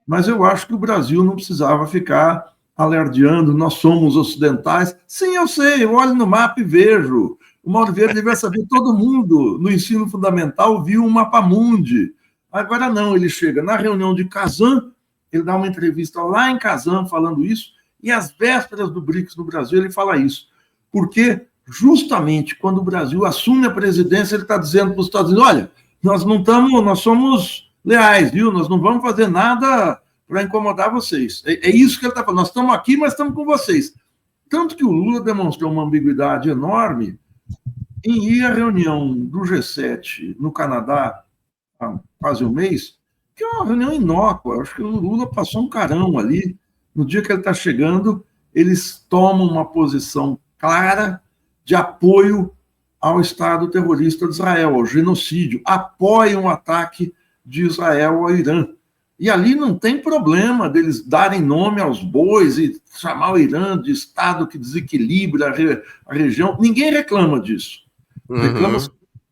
Mas eu acho que o Brasil não precisava ficar alardeando, nós somos ocidentais. Sim, eu sei, eu olho no mapa e vejo. O Mauro Vieira devia saber, todo mundo no ensino fundamental viu o mapa mundi. Agora não, ele chega na reunião de Kazan, ele dá uma entrevista lá em Kazan falando isso, e às vésperas do BRICS no Brasil ele fala isso. Porque justamente quando o Brasil assume a presidência, ele está dizendo para os Estados Unidos, olha, nós somos leais, viu? Nós não vamos fazer nada para incomodar vocês. É isso que ele está falando. Nós estamos aqui, mas estamos com vocês. Tanto que o Lula demonstrou uma ambiguidade enorme em ir à reunião do G7 no Canadá há quase um mês, que é uma reunião inócua. Acho que o Lula passou um carão ali. No dia que ele está chegando, eles tomam uma posição clara de apoio ao Estado terrorista de Israel, ao genocídio, apoiam o ataque de Israel ao Irã. E ali não tem problema deles darem nome aos bois e chamar o Irã de Estado que desequilibra a região. Ninguém reclama disso. Reclama se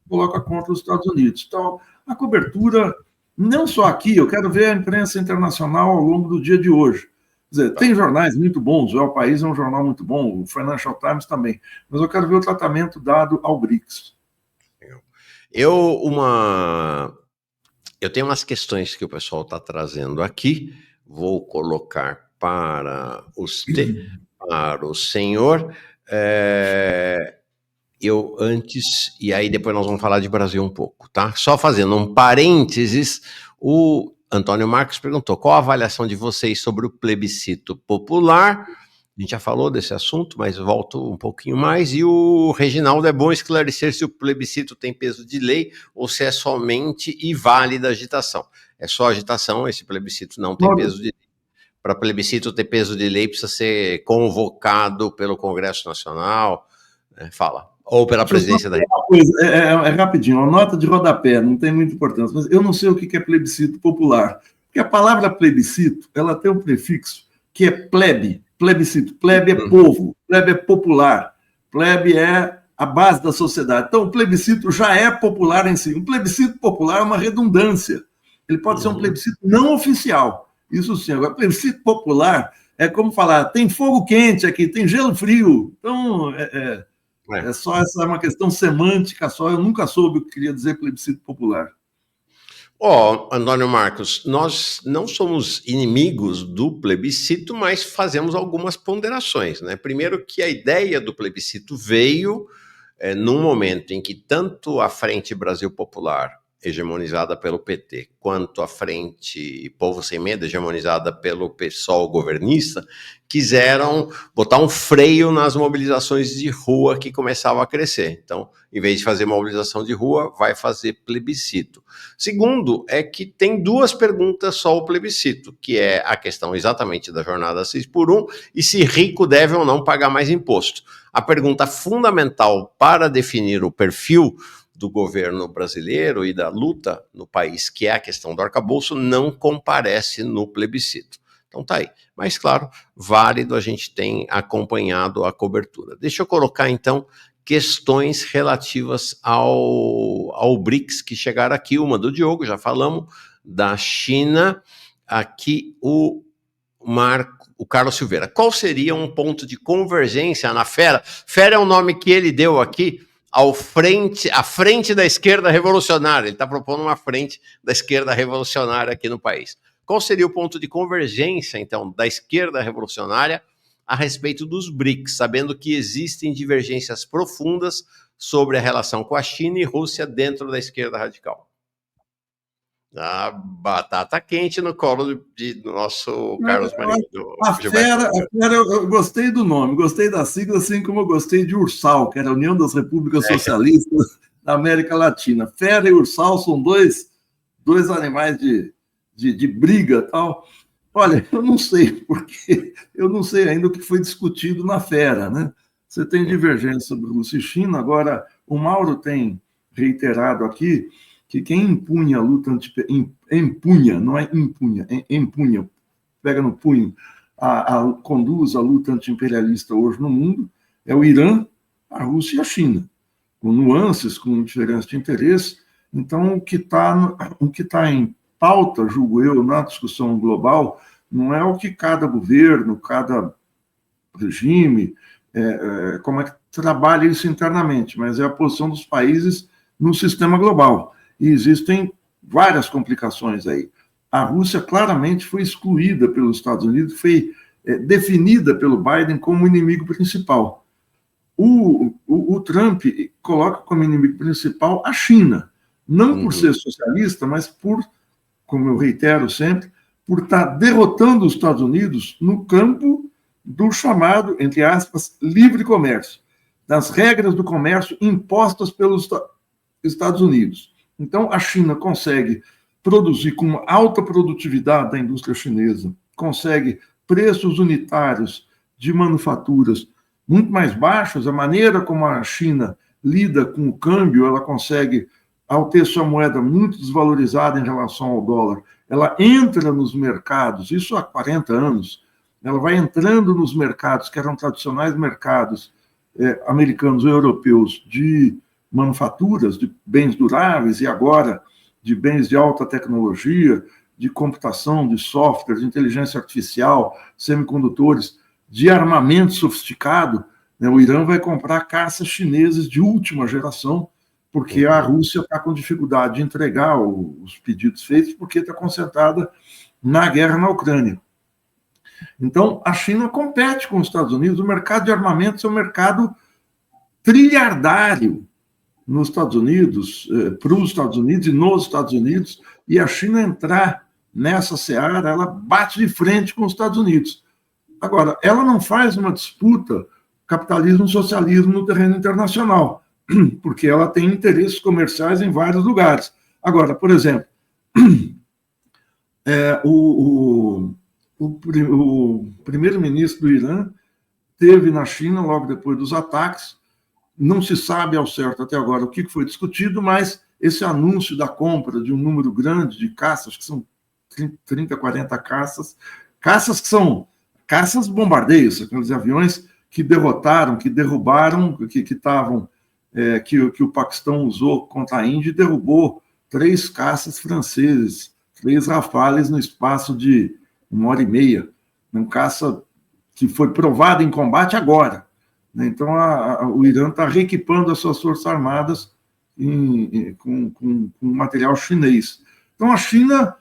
coloca contra os Estados Unidos. Então, a cobertura, não só aqui, eu quero ver a imprensa internacional ao longo do dia de hoje. Quer dizer, tem jornais muito bons, o El País é um jornal muito bom, o Financial Times também, mas eu quero ver o tratamento dado ao BRICS. Eu tenho umas questões que o pessoal está trazendo aqui, vou colocar para o senhor. Eu antes, e aí depois nós vamos falar de Brasil um pouco, tá? Só fazendo um parênteses, o Antônio Marcos perguntou, qual a avaliação de vocês sobre o plebiscito popular? A gente já falou desse assunto, mas volto um pouquinho mais. E o Reginaldo, é bom esclarecer se o plebiscito tem peso de lei ou se é somente e válida agitação. É só agitação, esse plebiscito não tem peso de lei. Para plebiscito ter peso de lei, precisa ser convocado pelo Congresso Nacional, né? Fala. Ou pela presidência da República. É rapidinho, uma nota de rodapé, não tem muita importância, mas eu não sei o que é plebiscito popular. Porque a palavra plebiscito, ela tem um prefixo que é plebe. Plebiscito. Plebe é povo, plebe é popular, plebe é a base da sociedade. Então, o plebiscito já é popular em si. Um plebiscito popular é uma redundância. Ele pode ser um plebiscito não oficial. Isso sim. Agora, plebiscito popular é como falar, tem fogo quente aqui, tem gelo frio. Então, só essa é uma questão semântica só. Eu nunca soube o que queria dizer plebiscito popular. Antônio Marcos, nós não somos inimigos do plebiscito, mas fazemos algumas ponderações, né? Primeiro que a ideia do plebiscito veio num momento em que tanto a Frente Brasil Popular, hegemonizada pelo PT, quanto a Frente Povo Sem Medo, hegemonizada pelo PSOL governista, quiseram botar um freio nas mobilizações de rua que começavam a crescer. Então, em vez de fazer mobilização de rua, vai fazer plebiscito. Segundo, é que tem duas perguntas só o plebiscito, que é a questão exatamente da jornada 6x1 e se rico deve ou não pagar mais imposto. A pergunta fundamental para definir o perfil do governo brasileiro e da luta no país, que é a questão do arcabouço, não comparece no plebiscito. Então tá aí. Mas, claro, válido, a gente tem acompanhado a cobertura. Deixa eu colocar, então, questões relativas ao BRICS que chegaram aqui. Uma do Diogo, já falamos, da China. Aqui o Carlos Silveira. Qual seria um ponto de convergência na FERA? FERA é o nome que ele deu aqui, à frente da esquerda revolucionária. Ele está propondo uma frente da esquerda revolucionária aqui no país. Qual seria o ponto de convergência, então, da esquerda revolucionária a respeito dos BRICS, sabendo que existem divergências profundas sobre a relação com a China e Rússia dentro da esquerda radical. A batata quente no colo do nosso Carlos Marinho. A Fera, eu gostei do nome, gostei da sigla, assim como eu gostei de Ursal, que era a União das Repúblicas Socialistas da América Latina. Fera e Ursal são dois animais de briga, tal. Olha, eu não sei, porque eu não sei ainda o que foi discutido na Fera, né? Você tem divergência sobre Rússia e China, agora o Mauro tem reiterado aqui que quem empunha a luta empunha, não é impunha, empunha, pega no punho, conduz a luta anti-imperialista hoje no mundo, é o Irã, a Rússia e a China, com nuances, com diferenças de interesse. Então, o que tá em pauta, julgo eu, na discussão global, não é o que cada governo, cada regime, como é que trabalha isso internamente, mas é a posição dos países no sistema global. E existem várias complicações aí. A Rússia claramente foi excluída pelos Estados Unidos, foi definida pelo Biden como inimigo principal. O Trump coloca como inimigo principal a China, não por ser socialista, mas por, como eu reitero sempre, por estar derrotando os Estados Unidos no campo do chamado, entre aspas, livre comércio, das regras do comércio impostas pelos Estados Unidos. Então, a China consegue produzir com alta produtividade da indústria chinesa, consegue preços unitários de manufaturas muito mais baixos. A maneira como a China lida com o câmbio, ela consegue, ao ter sua moeda muito desvalorizada em relação ao dólar, ela entra nos mercados, isso há 40 anos, ela vai entrando nos mercados, que eram tradicionais mercados americanos ou europeus, de manufaturas, de bens duráveis, e agora de bens de alta tecnologia, de computação, de software, de inteligência artificial, semicondutores, de armamento sofisticado. O Irã vai comprar caças chinesas de última geração, porque a Rússia está com dificuldade de entregar os pedidos feitos, porque está concentrada na guerra na Ucrânia. Então, a China compete com os Estados Unidos. O mercado de armamentos é um mercado trilhardário nos Estados Unidos, para os Estados Unidos e nos Estados Unidos, e a China entrar nessa seara, ela bate de frente com os Estados Unidos. Agora, ela não faz uma disputa capitalismo-socialismo no terreno internacional, porque ela tem interesses comerciais em vários lugares. Agora, por exemplo, o primeiro-ministro do Irã esteve na China logo depois dos ataques. Não se sabe ao certo até agora o que foi discutido, mas esse anúncio da compra de um número grande de caças, que são 30, 40 caças que são caças bombardeios, aqueles aviões que derrotaram, que derrubaram, que o Paquistão usou contra a Índia e derrubou 3 caças franceses, 3 Rafales no espaço de 1h30. Um caça que foi provado em combate agora. Então, o Irã está reequipando as suas forças armadas com material chinês. Então, a China...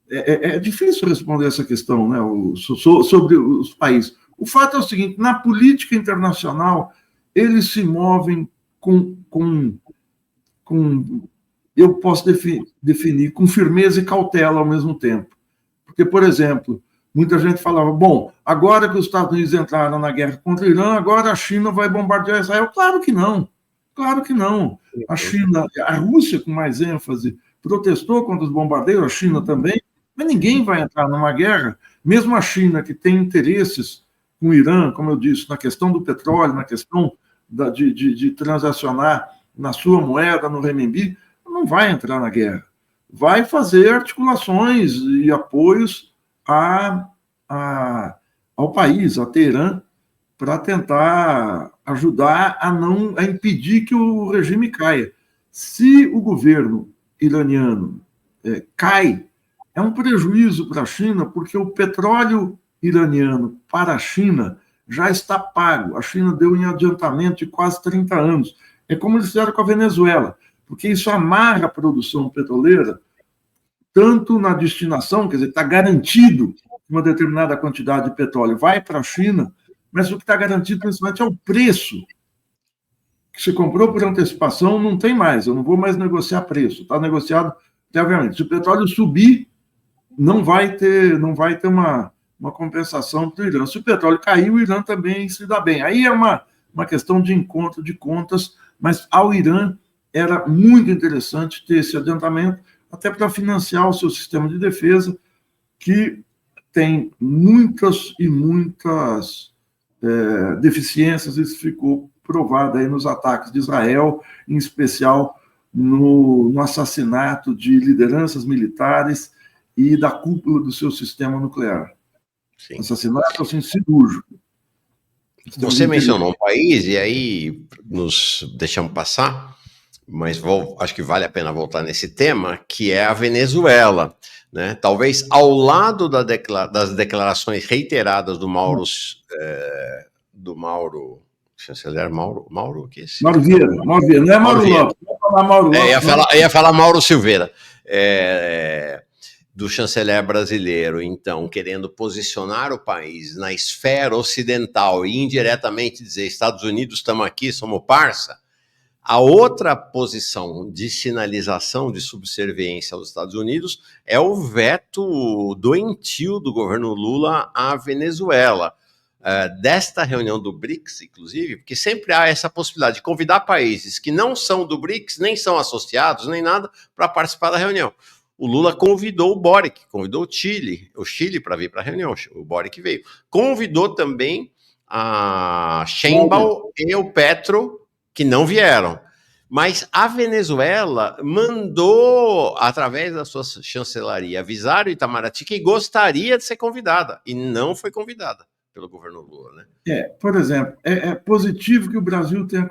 É difícil responder essa questão, né, sobre os países. O fato é o seguinte: na política internacional, eles se movem eu posso definir com firmeza e cautela ao mesmo tempo. Porque, por exemplo, muita gente falava, bom, agora que os Estados Unidos entraram na guerra contra o Irã, agora a China vai bombardear Israel. Claro que não. Claro que não. A Rússia, com mais ênfase, protestou contra os bombardeios, a China também, mas ninguém vai entrar numa guerra, mesmo a China, que tem interesses com o Irã, como eu disse, na questão do petróleo, na questão de transacionar na sua moeda, no renminbi, não vai entrar na guerra. Vai fazer articulações e apoios ao país, a Teherã, para tentar ajudar a impedir que o regime caia. Se o governo iraniano cai, é um prejuízo para a China, porque o petróleo iraniano para a China já está pago. A China deu em adiantamento de quase 30 anos. É como eles fizeram com a Venezuela, porque isso amarra a produção petroleira, tanto na destinação, quer dizer, está garantido que uma determinada quantidade de petróleo vai para a China, mas o que está garantido, principalmente, é o preço. Que você comprou por antecipação, não tem mais, eu não vou mais negociar preço, está negociado previamente. Se o petróleo subir, não vai ter uma compensação para o Irã. Se o petróleo cair, o Irã também se dá bem. Aí é uma questão de encontro de contas, mas ao Irã era muito interessante ter esse adiantamento, até para financiar o seu sistema de defesa, que tem muitas e muitas deficiências. Isso ficou provado aí nos ataques de Israel, em especial no assassinato de lideranças militares e da cúpula do seu sistema nuclear. Sim. Assassinato assim, cirúrgico. Você mencionou um país, e aí nos deixamos passar, mas acho que vale a pena voltar nesse tema, que é a Venezuela. Né? Talvez ao lado das declarações reiteradas do Mauro, chanceler Mauro, que é esse? Mauro Vieira, não é Mauro Lopes. Ia falar Mauro Silveira. Do chanceler brasileiro, então, querendo posicionar o país na esfera ocidental e indiretamente dizer Estados Unidos, estamos aqui, somos parça. A outra posição de sinalização de subserviência aos Estados Unidos é o veto doentio do governo Lula à Venezuela. Desta reunião do BRICS, inclusive, porque sempre há essa possibilidade de convidar países que não são do BRICS, nem são associados, nem nada, para participar da reunião. O Lula convidou o Boric, convidou o Chile para vir para a reunião, o Boric veio. Convidou também a Sheinbaum e o Petro, que não vieram. Mas a Venezuela mandou, através da sua chancelaria, avisar o Itamaraty que gostaria de ser convidada, e não foi convidada pelo governo Lula, né? Por exemplo, é positivo que o Brasil tenha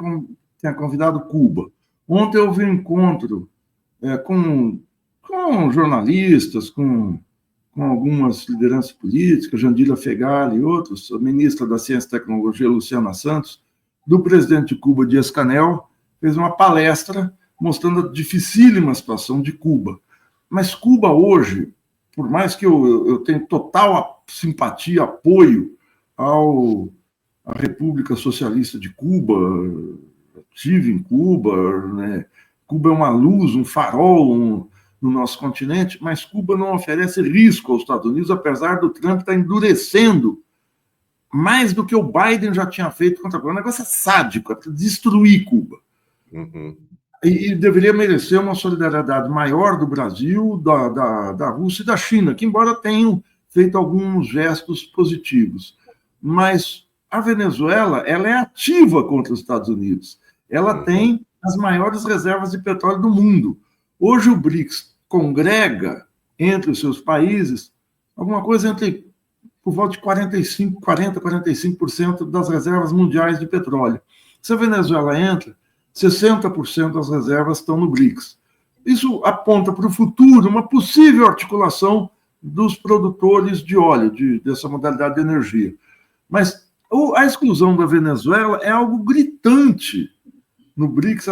convidado Cuba. Ontem houve um encontro com jornalistas, com algumas lideranças políticas, Jandira Fegali e outros, a ministra da Ciência e Tecnologia, Luciana Santos, do presidente de Cuba, Díaz-Canel, fez uma palestra mostrando a dificílima situação de Cuba. Mas Cuba hoje, por mais que eu tenha total simpatia, apoio à República Socialista de Cuba, estive em Cuba, né? Cuba é uma luz, um farol no nosso continente, mas Cuba não oferece risco aos Estados Unidos, apesar do Trump estar endurecendo mais do que o Biden já tinha feito contra Cuba. O negócio é sádico, é destruir Cuba. Uhum. E deveria merecer uma solidariedade maior do Brasil, da Rússia e da China, que embora tenham feito alguns gestos positivos. Mas a Venezuela, ela é ativa contra os Estados Unidos. Ela tem as maiores reservas de petróleo do mundo. Hoje o BRICS congrega entre os seus países alguma coisa por volta de 45% das reservas mundiais de petróleo. Se a Venezuela entra, 60% das reservas estão no BRICS. Isso aponta para o futuro uma possível articulação dos produtores de óleo, dessa modalidade de energia. Mas a exclusão da Venezuela é algo gritante no BRICS,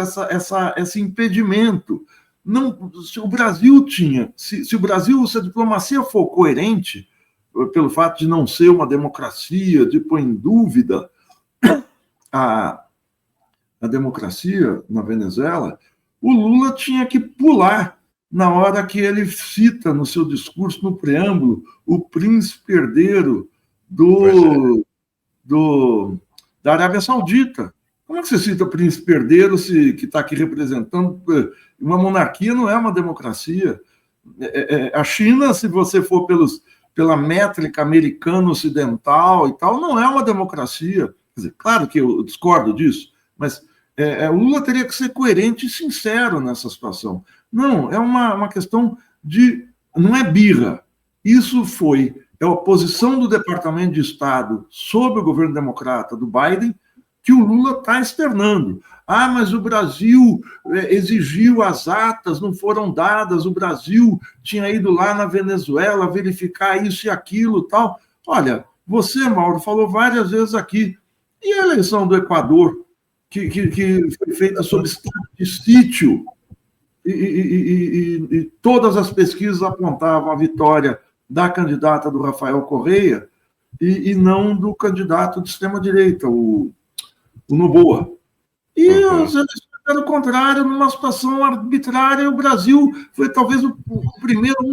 esse impedimento. Não, se o Brasil se a diplomacia for coerente, pelo fato de não ser uma democracia, de pôr em dúvida a democracia na Venezuela, o Lula tinha que pular na hora que ele cita no seu discurso, no preâmbulo, o príncipe herdeiro da Arábia Saudita. Como é que você cita príncipe herdeiro que está aqui representando? Uma monarquia não é uma democracia. A China, se você for pela métrica americana ocidental e tal, não é uma democracia. Quer dizer, claro que eu discordo disso, mas o Lula teria que ser coerente e sincero nessa situação. Não, é uma questão de... Não é birra. Isso é a posição do Departamento de Estado sob o governo democrata do Biden, que o Lula está externando. Ah, mas o Brasil exigiu as atas, não foram dadas, o Brasil tinha ido lá na Venezuela verificar isso e aquilo e tal. Olha, você, Mauro, falou várias vezes aqui, e a eleição do Equador, que foi feita sob estado de sítio, e todas as pesquisas apontavam a vitória da candidata do Rafael Correia, e não do candidato de extrema-direita, o Noboa. E os eleições, pelo contrário, numa situação arbitrária, o Brasil foi talvez um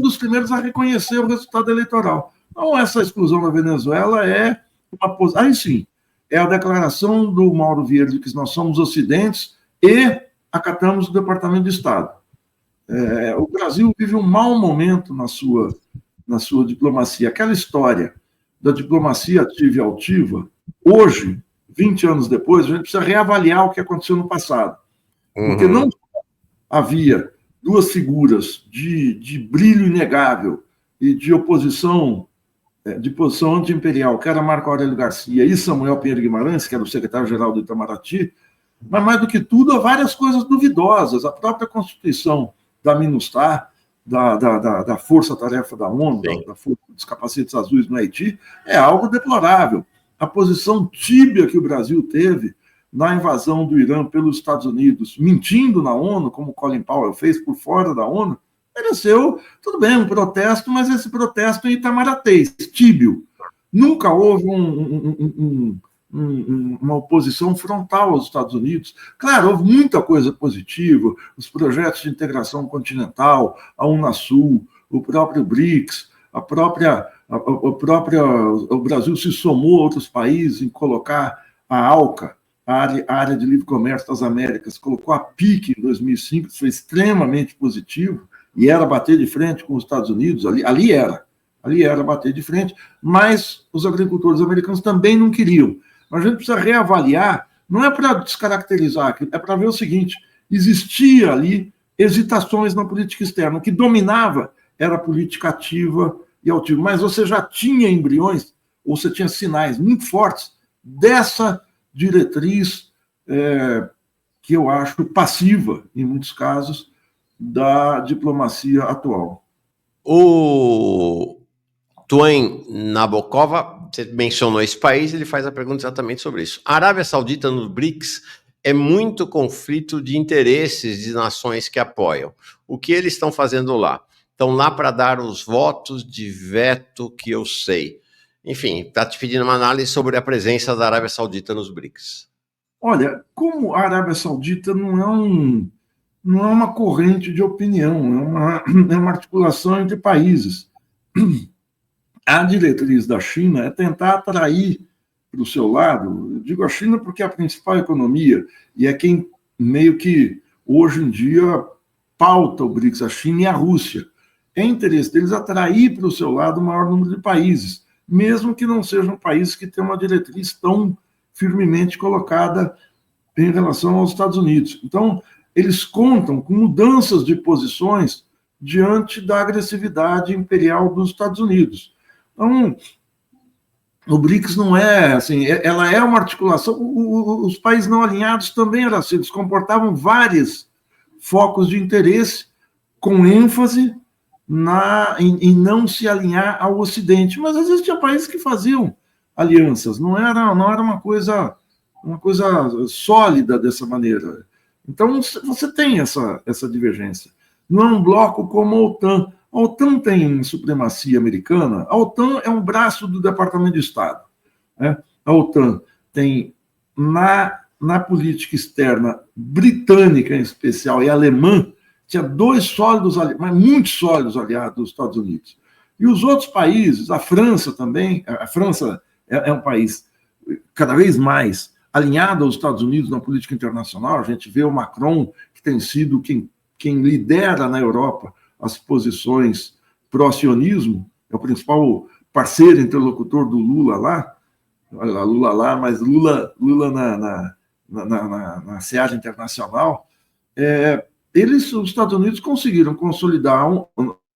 dos primeiros a reconhecer o resultado eleitoral. Então, essa exclusão da Venezuela é uma posição. Aí sim, é a declaração do Mauro Vieira de que nós somos ocidentes e acatamos o Departamento de Estado. O Brasil vive um mau momento na sua diplomacia. Aquela história da diplomacia ativa e altiva, hoje, 20 anos depois, a gente precisa reavaliar o que aconteceu no passado. Porque não havia duas figuras de brilho inegável e de oposição, de posição anti-imperial, que era Marco Aurélio Garcia e Samuel Pinheiro Guimarães, que era o secretário-geral do Itamaraty, mas, mais do que tudo, há várias coisas duvidosas. A própria Constituição da MINUSTAH, da Força-Tarefa da ONU, da Força dos Capacetes Azuis no Haiti, é algo deplorável. A posição tíbia que o Brasil teve na invasão do Irã pelos Estados Unidos, mentindo na ONU, como Colin Powell fez por fora da ONU, mereceu, tudo bem, um protesto, mas esse protesto em itamaracês, tíbio. Nunca houve uma oposição frontal aos Estados Unidos. Claro, houve muita coisa positiva, os projetos de integração continental, a Unasul, o próprio BRICS, o Brasil se somou a outros países em colocar a ALCA, a área de livre comércio das Américas, colocou a PIC em 2005, isso foi extremamente positivo, e era bater de frente com os Estados Unidos, ali era bater de frente, mas os agricultores americanos também não queriam. Mas a gente precisa reavaliar, não é para descaracterizar, é para ver o seguinte, existia ali hesitações na política externa, o que dominava era a política ativa e altiva, mas você já tinha embriões, ou você tinha sinais muito fortes dessa diretriz que eu acho passiva, em muitos casos, da diplomacia atual. O Twain Nabokova, você mencionou esse país, ele faz a pergunta exatamente sobre isso. A Arábia Saudita no BRICS é muito conflito de interesses de nações que apoiam. O que eles estão fazendo lá? Estão lá para dar os votos de veto que eu sei. Enfim, está te pedindo uma análise sobre a presença da Arábia Saudita nos BRICS. Olha, como a Arábia Saudita não é uma corrente de opinião, é uma articulação entre países. A diretriz da China é tentar atrair para o seu lado, eu digo a China porque é a principal economia e é quem meio que hoje em dia pauta o BRICS, a China e a Rússia. É interesse deles atrair para o seu lado o maior número de países, mesmo que não sejam países que tenham uma diretriz tão firmemente colocada em relação aos Estados Unidos. Então, eles contam com mudanças de posições diante da agressividade imperial dos Estados Unidos. Então, o BRICS não é assim, ela é uma articulação, os países não alinhados também eram assim, eles comportavam vários focos de interesse com ênfase em não se alinhar ao Ocidente, mas às vezes tinha países que faziam alianças, não era uma coisa sólida dessa maneira. Então, você tem essa divergência. Não é um bloco como a OTAN. A OTAN tem supremacia americana. A OTAN é um braço do Departamento de Estado. Né? A OTAN tem, na política externa britânica, em especial, e alemã, tinha dois sólidos, mas muito sólidos aliados dos Estados Unidos. E os outros países, a França também, a França é um país cada vez mais alinhado aos Estados Unidos na política internacional. A gente vê o Macron, que tem sido quem lidera na Europa as posições pró-sionismo, é o principal parceiro interlocutor do Lula lá, mas Lula na seara internacional. Os Estados Unidos conseguiram consolidar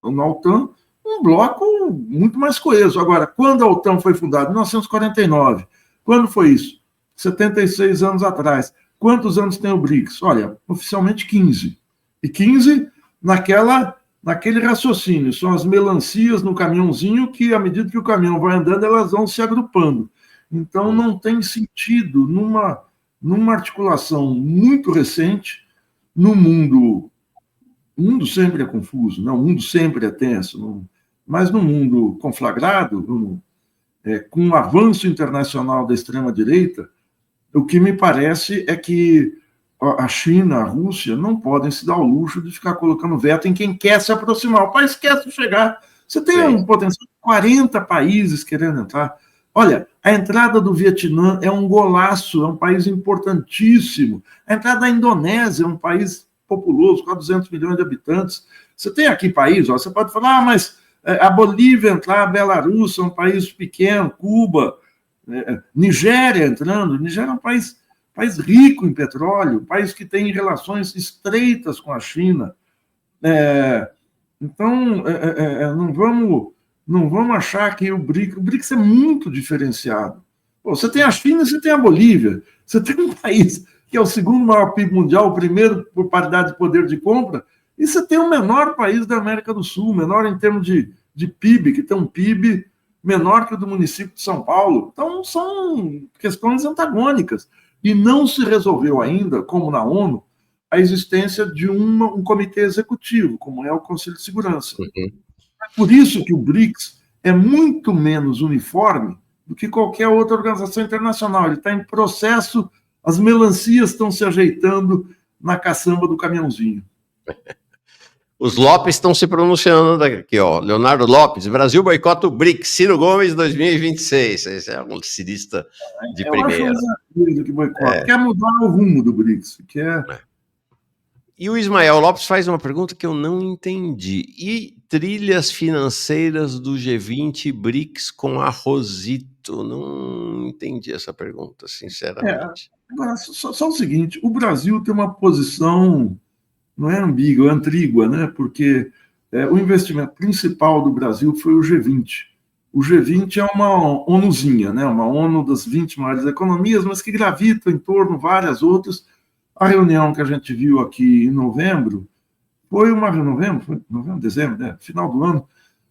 na OTAN um bloco muito mais coeso. Agora, quando a OTAN foi fundada? Em 1949. Quando foi isso? 76 anos atrás. Quantos anos tem o BRICS? Olha, oficialmente 15. E 15 naquele raciocínio. São as melancias no caminhãozinho que, à medida que o caminhão vai andando, elas vão se agrupando. Então, não tem sentido numa articulação muito recente, no mundo. O mundo sempre é confuso, não? O mundo sempre é tenso, mas no mundo conflagrado, com o avanço internacional da extrema-direita, o que me parece é que a China, a Rússia, não podem se dar o luxo de ficar colocando veto em quem quer se aproximar. O país quer chegar. Você tem um potencial de 40 países querendo entrar. Olha, a entrada do Vietnã é um golaço, é um país importantíssimo. A entrada da Indonésia é um país populoso, com 200 milhões de habitantes. Você tem aqui país, ó, você pode falar, mas a Bolívia entrar, a Belarus é um país pequeno, Cuba, Nigéria entrando. Nigéria é um país rico em petróleo, um país que tem relações estreitas com a China. Então, não vamos achar que o BRICS é muito diferenciado. Pô, você tem a China e você tem a Bolívia. Você tem um país que é o segundo maior PIB mundial, o primeiro por paridade de poder de compra, e você tem o menor país da América do Sul, menor em termos de PIB, que tem um PIB menor que o do município de São Paulo. Então, são questões antagônicas. E não se resolveu ainda, como na ONU, a existência de um comitê executivo, como é o Conselho de Segurança. É por isso que o BRICS é muito menos uniforme do que qualquer outra organização internacional. Ele está em processo, as melancias estão se ajeitando na caçamba do caminhãozinho. Os Lopes estão se pronunciando aqui, ó. Leonardo Lopes, Brasil boicota o BRICS, Ciro Gomes 2026. Esse é um cirista de primeira. Eu acho um exagero que boicota. Quer mudar o rumo do BRICS. E o Ismael Lopes faz uma pergunta que eu não entendi. E trilhas financeiras do G20 BRICS com a Rosito? Não entendi essa pergunta, sinceramente. Agora, só o seguinte, o Brasil tem uma posição, não é ambígua, é antrígua, né? Porque o investimento principal do Brasil foi o G20. O G20 é uma ONUzinha, né? Uma ONU das 20 maiores economias, mas que gravita em torno de várias outras. A reunião que a gente viu aqui em novembro foi uma dezembro, né? Final do ano,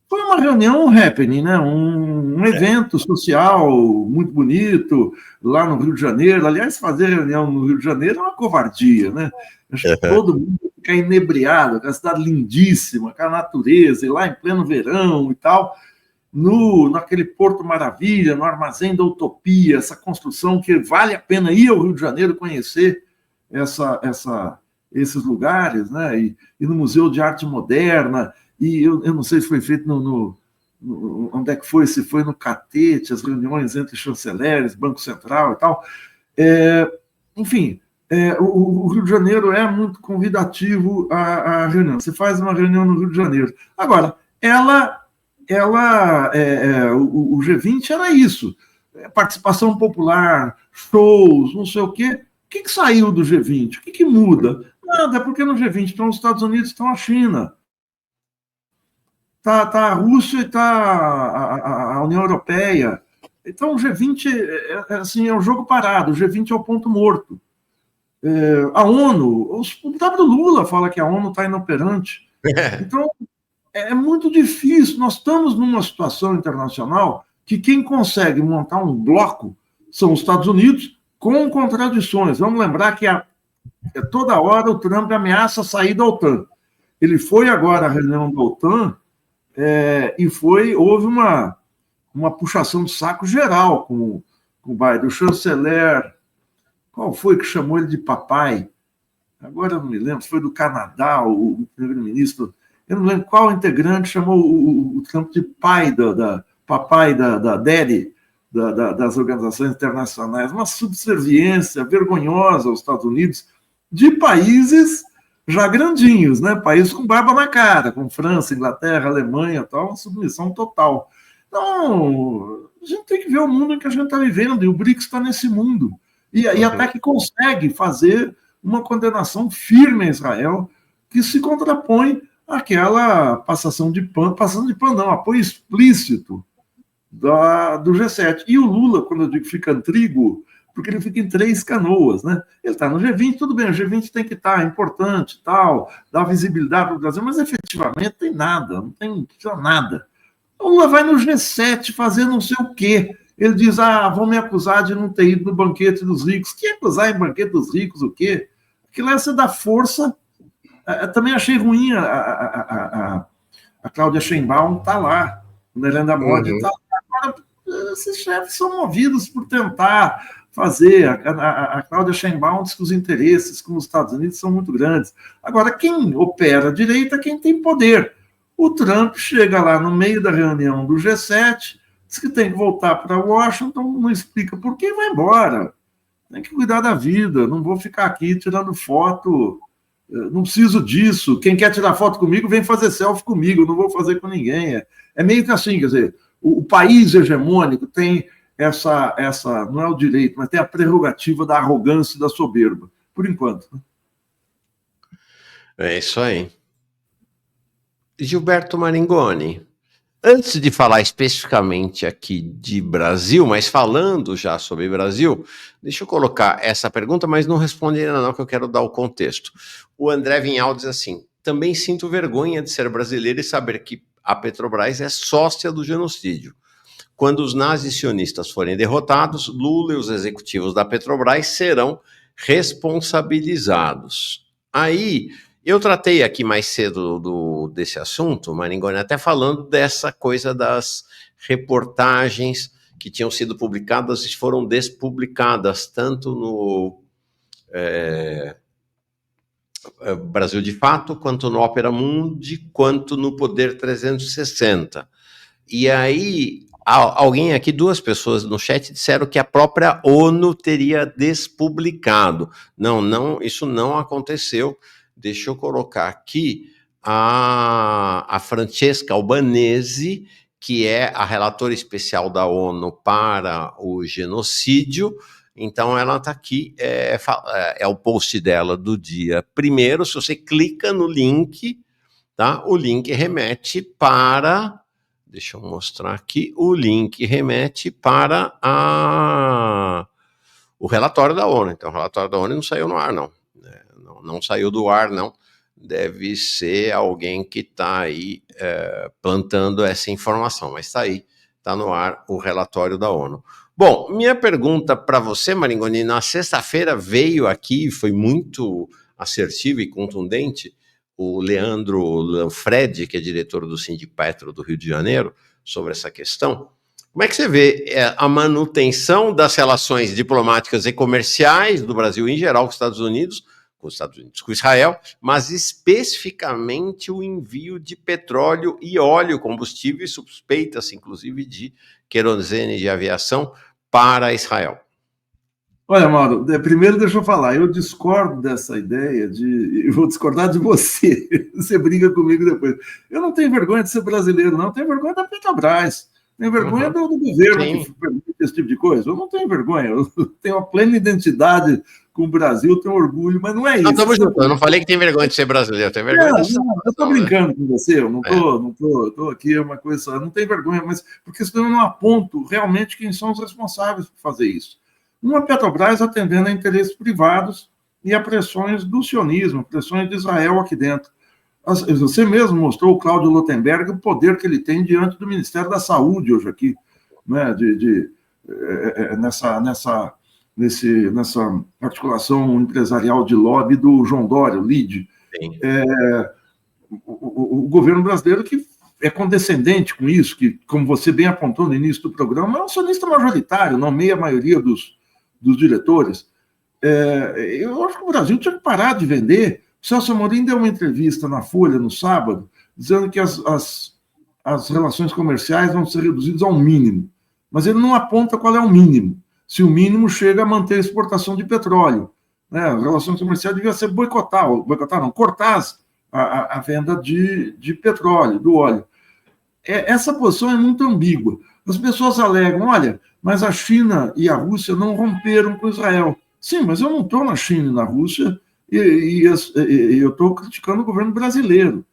foi uma reunião happening, né? Um evento social muito bonito lá no Rio de Janeiro. Aliás, fazer reunião no Rio de Janeiro é uma covardia, né? Acho que todo mundo fica inebriado, aquela cidade lindíssima, aquela natureza, e lá em pleno verão e tal, naquele Porto Maravilha, no Armazém da Utopia, essa construção que vale a pena ir ao Rio de Janeiro conhecer esses lugares, né? E no Museu de Arte Moderna, e eu não sei se foi feito onde é que foi, se foi no Catete, as reuniões entre chanceleres, Banco Central e tal. Enfim, o Rio de Janeiro é muito convidativo à reunião. Você faz uma reunião no Rio de Janeiro. Agora, o G20 era isso, participação popular, shows, não sei o quê. O que saiu do G20? O que muda? Nada, porque no G20 estão os Estados Unidos, estão a China. Está a Rússia e está a União Europeia. Então, o G20 é um jogo parado, o G20 é o ponto morto. A ONU, o próprio Lula fala que a ONU está inoperante. Então, é muito difícil. Nós estamos numa situação internacional que quem consegue montar um bloco são os Estados Unidos, com contradições. Vamos lembrar que toda hora o Trump ameaça sair da OTAN. Ele foi agora à reunião da OTAN e houve uma puxação de saco geral com o Biden. O chanceler, qual foi que chamou ele de papai? Agora eu não me lembro, foi do Canadá, o primeiro-ministro. Eu não lembro qual integrante chamou o Trump de pai, papai da daddy, das organizações internacionais, uma subserviência vergonhosa aos Estados Unidos, de países já grandinhos, né? Países com barba na cara, com França, Inglaterra, Alemanha, tal, uma submissão total. Então, a gente tem que ver o mundo em que a gente está vivendo, e o BRICS está nesse mundo. E até que consegue fazer uma condenação firme a Israel, que se contrapõe àquela passação de pano não, apoio explícito do G7. E o Lula, quando eu digo fica antríguo, porque ele fica em 3 canoas, né? Ele está no G20, tudo bem, o G20 tem que estar importante, tal, dar visibilidade para o Brasil, mas efetivamente tem nada, não tem nada. O Lula vai no G7 fazer não sei o quê. Ele diz, vão me acusar de não ter ido no banquete dos ricos. Que acusar em banquete dos ricos o quê? Aquilo é você dar força. Também achei ruim a Cláudia Sheinbaum tá lá, o Nerenda Modi está lá. Agora, esses chefes são movidos por tentar fazer. A Cláudia Sheinbaum diz que os interesses com os Estados Unidos são muito grandes. Agora, quem opera a direita é quem tem poder. O Trump chega lá no meio da reunião do G7, diz que tem que voltar para Washington, não explica por que, vai embora. Tem que cuidar da vida, não vou ficar aqui tirando foto, não preciso disso. Quem quer tirar foto comigo, vem fazer selfie comigo, não vou fazer com ninguém. É meio que assim, quer dizer, o país hegemônico tem essa, não é o direito, mas tem a prerrogativa da arrogância e da soberba, por enquanto. É isso aí. Gilberto Maringoni, antes de falar especificamente aqui de Brasil, mas falando já sobre Brasil, deixa eu colocar essa pergunta, mas não responde ainda não, que eu quero dar o contexto. O André Vinhal diz assim, também sinto vergonha de ser brasileiro e saber que a Petrobras é sócia do genocídio. Quando os nazis sionistas forem derrotados, Lula e os executivos da Petrobras serão responsabilizados. Aí, eu tratei aqui mais cedo desse assunto, Maringoni, até falando dessa coisa das reportagens que tinham sido publicadas e foram despublicadas, tanto no Brasil de Fato, quanto no Opera Mundi, quanto no Poder 360. E aí, alguém aqui, 2 pessoas no chat disseram que a própria ONU teria despublicado. Não, isso não aconteceu. Deixa eu colocar aqui a Francesca Albanese, que é a relatora especial da ONU para o genocídio. Então, ela está aqui, é o post dela do dia 1º. Se você clica no link, tá? O link remete para... Deixa eu mostrar aqui. O link remete para o relatório da ONU. Então, o relatório da ONU não saiu no ar, não. Não saiu do ar, não. Deve ser alguém que está aí plantando essa informação. Mas está aí, está no ar o relatório da ONU. Bom, minha pergunta para você, Maringoni, na sexta-feira veio aqui, foi muito assertivo e contundente, o Leandro Lanfredi, que é diretor do Sindipetro do Rio de Janeiro, sobre essa questão. Como é que você vê a manutenção das relações diplomáticas e comerciais do Brasil em geral com os Estados Unidos, com Israel, mas especificamente o envio de petróleo e óleo, combustível, e suspeitas, inclusive, de querosene de aviação para Israel? Olha, Mauro, primeiro deixa eu falar, eu discordo dessa ideia eu vou discordar de você, você briga comigo depois. Eu não tenho vergonha de ser brasileiro, não, eu tenho vergonha da Petrobras, tenho vergonha do governo que permite esse tipo de coisa, eu não tenho vergonha, eu tenho uma plena identidade com o Brasil, tenho orgulho, mas não é isso. Eu não falei que tem vergonha de ser brasileiro, eu tenho vergonha eu estou brincando com você, eu não estou aqui, é uma coisa só, eu não tenho vergonha, mas porque senão eu não aponto realmente quem são os responsáveis por fazer isso. Uma Petrobras atendendo a interesses privados e a pressões do sionismo, pressões de Israel aqui dentro. Você mesmo mostrou, o Cláudio Lotenberg, o poder que ele tem diante do Ministério da Saúde hoje aqui, né, nessa articulação empresarial de lobby do João Dória, o LIDE. O governo brasileiro que é condescendente com isso, que, como você bem apontou no início do programa, é um sionista majoritário, nomeia a maioria dos diretores. Eu acho que o Brasil tinha que parar de vender. O Celso Amorim deu uma entrevista na Folha no sábado, dizendo que as relações comerciais vão ser reduzidas ao mínimo. Mas ele não aponta qual é o mínimo. Se o mínimo chega a manter a exportação de petróleo. Né? As relações comerciais deviam ser cortar a venda de petróleo, do óleo. Essa posição é muito ambígua. As pessoas alegam, olha, mas a China e a Rússia não romperam com Israel. Sim, mas eu não estou na China e na Rússia e eu estou criticando o governo brasileiro.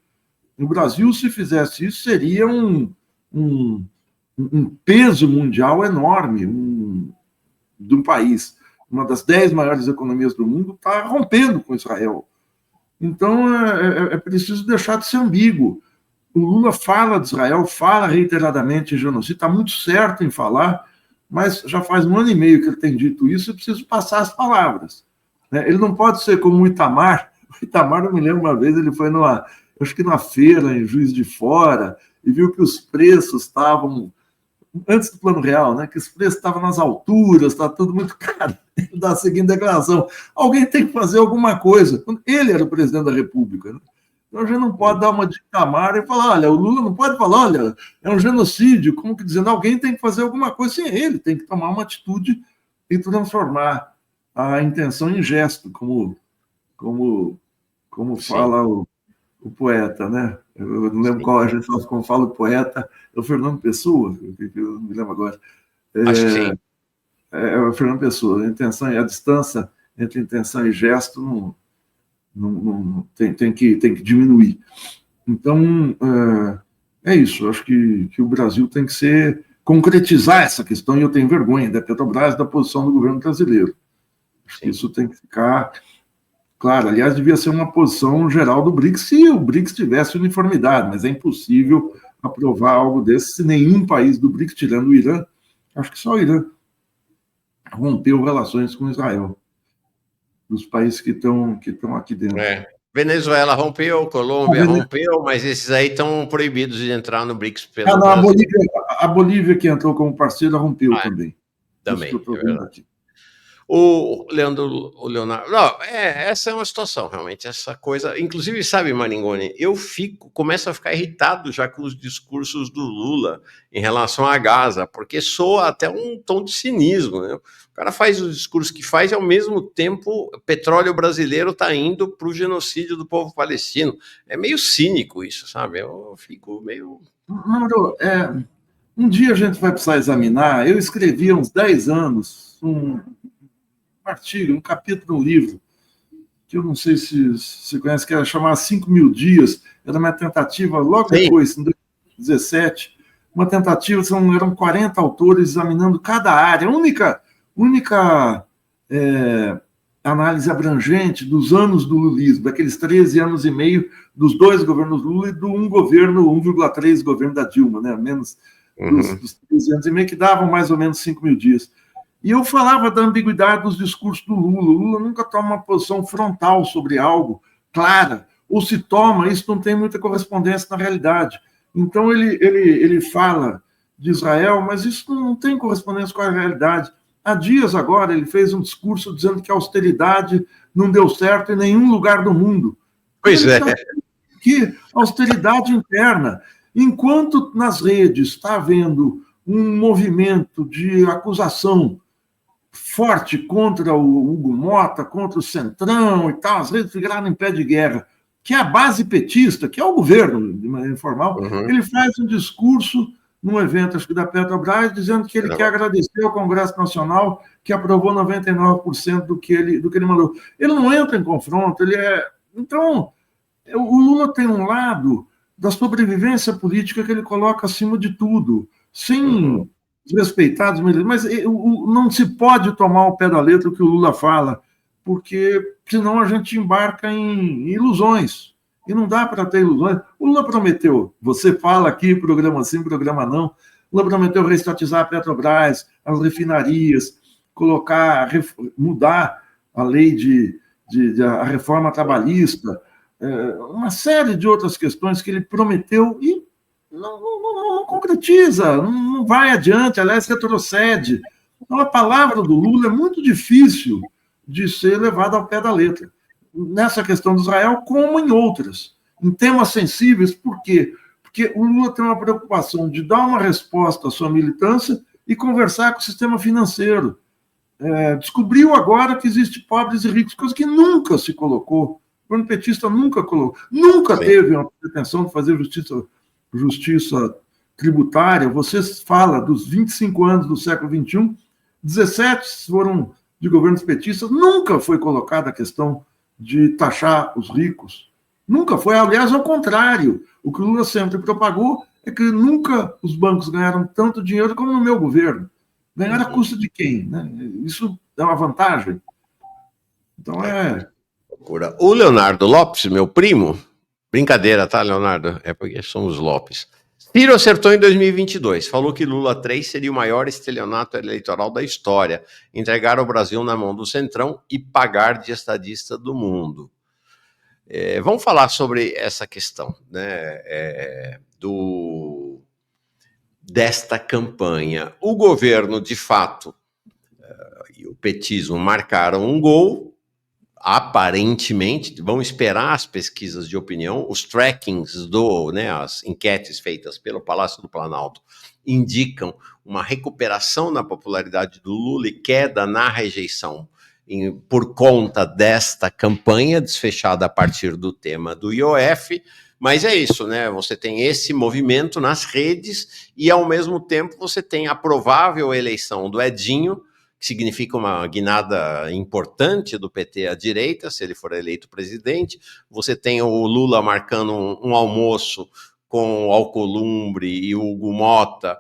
No Brasil, se fizesse isso, seria um peso mundial enorme de um país. Uma das 10 maiores economias do mundo está rompendo com Israel. Então, é preciso deixar de ser ambíguo. O Lula fala de Israel, fala reiteradamente em genocídio, está muito certo em falar, mas já faz 1 ano e meio que ele tem dito isso, e preciso passar as palavras. Ele não pode ser como o Itamar. O Itamar, eu me lembro uma vez, ele foi acho que na feira, em Juiz de Fora, e viu que os preços estavam antes do Plano Real, né, que esse preço estava nas alturas, está tudo muito caro, ele dá a seguinte declaração: alguém tem que fazer alguma coisa. Ele era o presidente da República, né? Então a gente não pode dar uma dictamar e falar, olha, o Lula não pode falar, olha, é um genocídio, como que dizendo, alguém tem que fazer alguma coisa. Sim, ele tem que tomar uma atitude e transformar a intenção em gesto, como fala o poeta, né? Eu não lembro qual a gente fala, como fala o poeta, é o Fernando Pessoa, eu não me lembro agora. Acho que sim. É o Fernando Pessoa, a distância entre intenção e gesto tem que diminuir. Então, é isso. Eu acho que o Brasil tem que concretizar essa questão, e eu tenho vergonha da Petrobras, da posição do governo brasileiro. Acho que isso tem que ficar claro. Aliás, devia ser uma posição geral do BRICS se o BRICS tivesse uniformidade, mas é impossível aprovar algo desse se nenhum país do BRICS, tirando o Irã, acho que só o Irã, rompeu relações com Israel, dos países que estão aqui dentro. Venezuela rompeu, Colômbia rompeu, mas esses aí estão proibidos de entrar no BRICS pelo Brasil. A Bolívia, que entrou como parceira, rompeu também. Também, isso que eu estou vendo aqui. O Leonardo... Não, essa é uma situação, realmente, essa coisa... Inclusive, sabe, Maringoni, começo a ficar irritado já com os discursos do Lula em relação à Gaza, porque soa até um tom de cinismo, né? O cara faz o discurso que faz e, ao mesmo tempo, o petróleo brasileiro está indo para o genocídio do povo palestino. É meio cínico isso, sabe? Eu fico meio... Mauro, um dia a gente vai precisar examinar. Eu escrevi há uns 10 anos um artigo, um capítulo de um livro, que eu não sei se você conhece, que era chamado 5.000 Dias. Era uma tentativa, logo depois, em 2017, uma tentativa, eram 40 autores examinando cada área, única análise abrangente dos anos do lulismo, daqueles 13 anos e meio dos 2 governos Lula e do 1,3 governo da Dilma, né? Menos dos 13 anos e meio, que davam mais ou menos 5.000 dias. E eu falava da ambiguidade dos discursos do Lula. O Lula nunca toma uma posição frontal sobre algo, clara, ou se toma, isso não tem muita correspondência na realidade. Então, ele fala de Israel, mas isso não tem correspondência com a realidade. Há dias agora, ele fez um discurso dizendo que a austeridade não deu certo em nenhum lugar do mundo. Pois é. Que austeridade interna. Enquanto nas redes está havendo um movimento de acusação forte contra o Hugo Mota, contra o Centrão e tal, as redes ficaram em pé de guerra, que é a base petista, que é o governo, de maneira informal, ele faz um discurso num evento, acho que da Petrobras, dizendo que ele quer agradecer ao Congresso Nacional, que aprovou 99% do que ele mandou. Ele não entra em confronto, Então, o Lula tem um lado da sobrevivência política que ele coloca acima de tudo, sem desrespeitados, mas não se pode tomar ao pé da letra o que o Lula fala, porque senão a gente embarca em ilusões, e não dá para ter ilusões. O Lula prometeu, você fala aqui, programa sim, programa não, o Lula prometeu reestatizar a Petrobras, as refinarias, mudar a lei a reforma trabalhista, uma série de outras questões que ele prometeu e não concretiza, não vai adiante, aliás, retrocede. Então, a palavra do Lula é muito difícil de ser levada ao pé da letra. Nessa questão de Israel, como em outras. Em temas sensíveis, por quê? Porque o Lula tem uma preocupação de dar uma resposta à sua militância e conversar com o sistema financeiro. Descobriu agora que existe pobres e ricos, coisa que nunca se colocou. O governo petista nunca colocou. Nunca teve uma pretensão de fazer justiça tributária. Você fala dos 25 anos do século XXI, 17 foram de governos petistas, nunca foi colocada a questão de taxar os ricos. Nunca foi, aliás, ao contrário. O que o Lula sempre propagou é que nunca os bancos ganharam tanto dinheiro como no meu governo. Ganhar a custa de quem? Né? Isso é uma vantagem. Então loucura. O Leonardo Lopes, meu primo, brincadeira, tá, Leonardo? É porque somos Lopes. Ciro acertou em 2022, falou que Lula 3 seria o maior estelionato eleitoral da história, entregar o Brasil na mão do Centrão e pagar de estadista do mundo. Vamos falar sobre essa questão, né, desta campanha. O governo, de fato, e o petismo marcaram um gol, aparentemente, vão esperar as pesquisas de opinião, os trackings as enquetes feitas pelo Palácio do Planalto indicam uma recuperação na popularidade do Lula e queda na rejeição por conta desta campanha desfechada a partir do tema do IOF. Mas é isso, né? Você tem esse movimento nas redes e, ao mesmo tempo, você tem a provável eleição do Edinho, que significa uma guinada importante do PT à direita, se ele for eleito presidente. Você tem o Lula marcando um almoço com o Alcolumbre e o Hugo Mota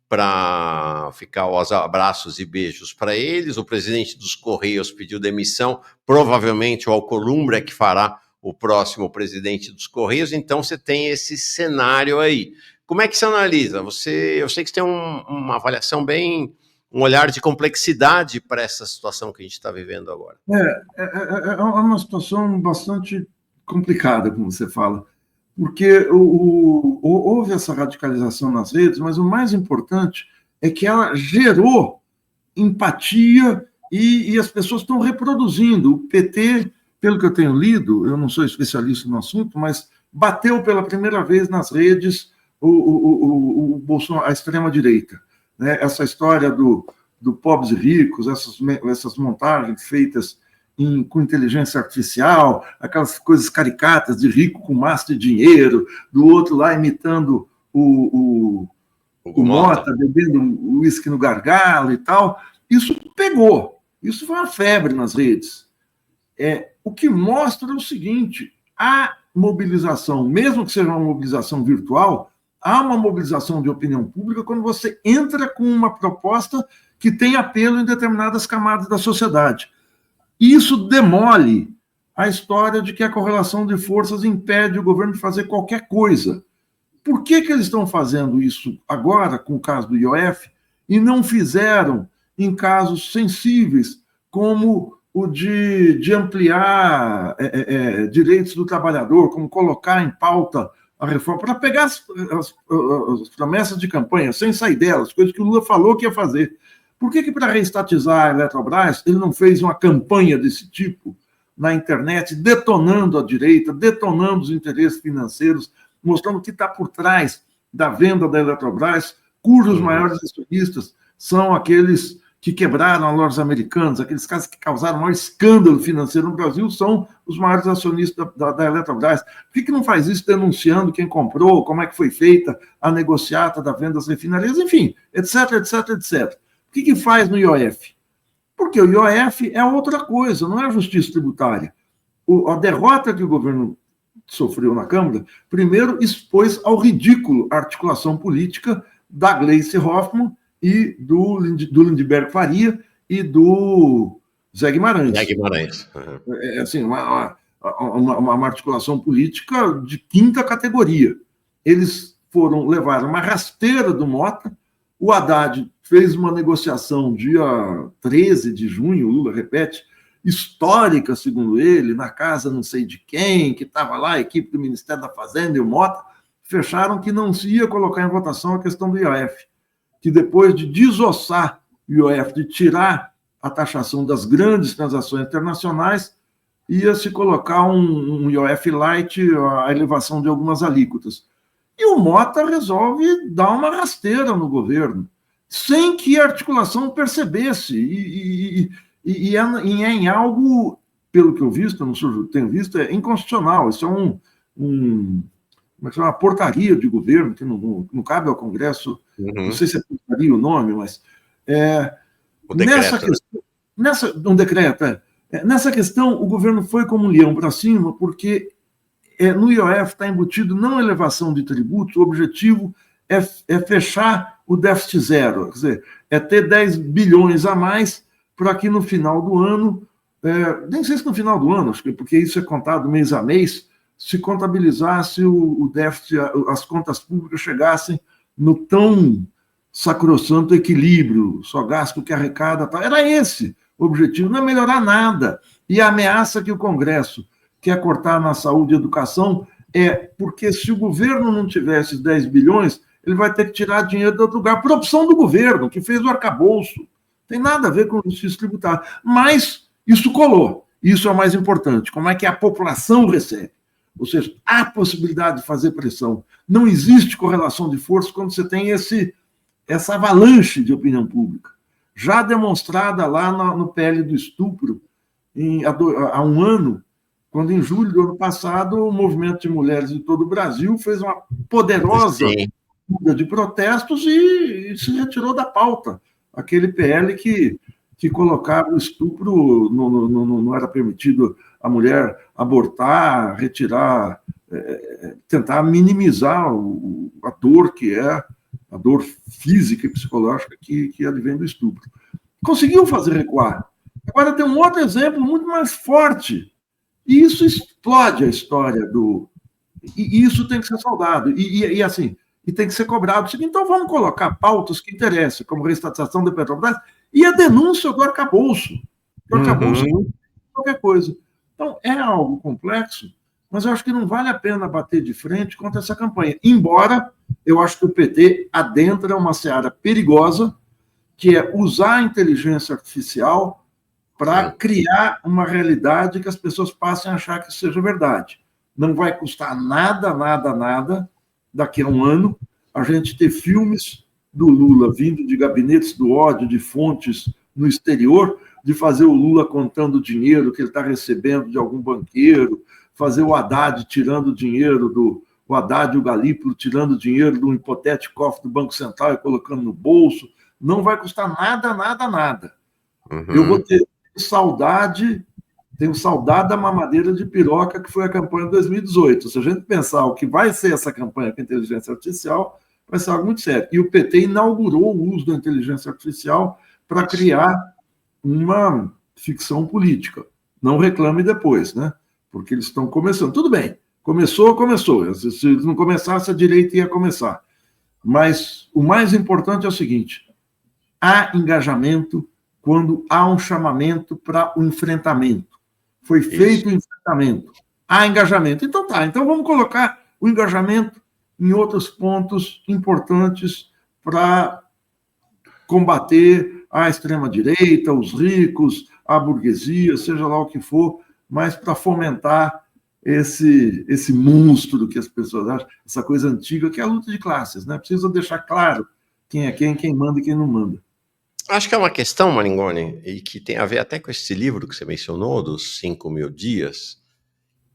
para ficar os abraços e beijos para eles. O presidente dos Correios pediu demissão, provavelmente o Alcolumbre é que fará o próximo presidente dos Correios. Então você tem esse cenário aí. Como é que você analisa? Eu sei que você tem uma avaliação um olhar de complexidade para essa situação que a gente está vivendo agora. É uma situação bastante complicada, como você fala, porque houve essa radicalização nas redes, mas o mais importante é que ela gerou empatia e as pessoas estão reproduzindo. O PT, pelo que eu tenho lido, eu não sou especialista no assunto, mas bateu pela primeira vez nas redes o Bolsonaro, a extrema-direita. Né? Essa história do pobres e ricos, essas montagens feitas com inteligência artificial, aquelas coisas caricatas de rico com massa de dinheiro, do outro lá imitando o Mota, bebendo uísque no gargalo e tal. Isso pegou. Isso foi uma febre nas redes. O que mostra o seguinte: a mobilização, mesmo que seja uma mobilização virtual, há uma mobilização de opinião pública quando você entra com uma proposta que tem apelo em determinadas camadas da sociedade. E isso demole a história de que a correlação de forças impede o governo de fazer qualquer coisa. Por que eles estão fazendo isso agora, com o caso do IOF, e não fizeram em casos sensíveis, como o de ampliar direitos do trabalhador, como colocar em pauta a reforma, para pegar as promessas de campanha, sem sair delas, coisas que o Lula falou que ia fazer. Por que para reestatizar a Eletrobras, ele não fez uma campanha desse tipo na internet, detonando a direita, detonando os interesses financeiros, mostrando o que está por trás da venda da Eletrobras, cujos maiores acionistas são aqueles que quebraram as lojas americanas, aqueles caras que causaram o maior escândalo financeiro no Brasil, são os maiores acionistas da Eletrobras. Por que não faz isso denunciando quem comprou, como é que foi feita a negociata da venda das refinarias, enfim, etc, etc, etc. O que faz no IOF? Porque o IOF é outra coisa, não é a justiça tributária. A derrota que o governo sofreu na Câmara, primeiro expôs ao ridículo a articulação política da Gleice Hoffmann e do Lindbergh Faria e do Zé Guimarães. Zé Guimarães. É assim, uma articulação política de quinta categoria. Eles levar uma rasteira do Mota. O Haddad fez uma negociação dia 13 de junho, o Lula repete, histórica, segundo ele, na casa não sei de quem, que estava lá, a equipe do Ministério da Fazenda e o Mota, fecharam que não se ia colocar em votação a questão do IOF, que depois de desossar o IOF, de tirar a taxação das grandes transações internacionais, ia se colocar um IOF light, a elevação de algumas alíquotas. E o Mota resolve dar uma rasteira no governo, sem que a articulação percebesse. E é em algo, pelo que eu tenho visto, é inconstitucional. Isso é uma portaria de governo, que não cabe ao Congresso. Não sei se é portaria o nome, mas... o decreto, um decreto, nessa questão, o governo foi como um leão para cima, porque... no IOF está embutido não elevação de tributos, o objetivo é fechar o déficit zero, quer dizer, é ter 10 bilhões a mais para que no final do ano, nem sei se no final do ano, acho que porque isso é contado mês a mês, se contabilizasse o déficit, as contas públicas chegassem no tão sacrossanto equilíbrio, só gasto que arrecada, tal. Era esse o objetivo, não é melhorar nada. E a ameaça que o Congresso quer cortar na saúde e educação porque se o governo não tivesse 10 bilhões, ele vai ter que tirar dinheiro de outro lugar, por opção do governo, que fez o arcabouço. Não tem nada a ver com justiça tributária. Mas isso colou. Isso é o mais importante. Como é que a população recebe? Ou seja, há possibilidade de fazer pressão. Não existe correlação de força quando você tem essa avalanche de opinião pública, já demonstrada lá no PL do estupro, há um ano, quando em julho do ano passado o movimento de mulheres de todo o Brasil fez uma poderosa onda de protestos e se retirou da pauta. Aquele PL que colocava o estupro, não era permitido a mulher abortar, retirar, tentar minimizar a dor que é, a dor física e psicológica que advém do estupro. Conseguiu fazer recuar. Agora tem um outro exemplo muito mais forte, e isso explode a história E isso tem que ser saudado, e assim, e tem que ser cobrado. Então vamos colocar pautas que interessam, como reestatização da Petrobras, e a denúncia do arcabouço. O arcabouço é qualquer coisa. Então, é algo complexo, mas eu acho que não vale a pena bater de frente contra essa campanha. Embora eu acho que o PT adentra uma seara perigosa, que é usar a inteligência artificial para criar uma realidade que as pessoas passem a achar que seja verdade. Não vai custar nada, daqui a um ano, a gente ter filmes do Lula vindo de gabinetes do ódio, de fontes no exterior, de fazer o Lula contando o dinheiro que ele está recebendo de algum banqueiro, fazer o Haddad tirando dinheiro o Haddad e o Galípolo tirando dinheiro do hipotético cofre do Banco Central e colocando no bolso. Não vai custar nada. Eu vou ter saudade, tenho saudade da mamadeira de piroca que foi a campanha de 2018. Se a gente pensar o que vai ser essa campanha com a inteligência artificial, vai ser algo muito sério. E o PT inaugurou o uso da inteligência artificial para criar uma ficção política. Não reclame depois, né? Porque eles estão começando. Tudo bem, começou. Se não começasse, a direita ia começar. Mas o mais importante é o seguinte: há engajamento quando há um chamamento para o enfrentamento. Foi feito o enfrentamento. Há engajamento. Então tá, então vamos colocar o engajamento em outros pontos importantes para combater a extrema-direita, os ricos, a burguesia, seja lá o que for, mas para fomentar esse monstro que as pessoas acham, essa coisa antiga, que é a luta de classes, né? Precisa deixar claro quem é quem manda e quem não manda. Acho que é uma questão, Maringoni, e que tem a ver até com esse livro que você mencionou, dos 5.000 dias,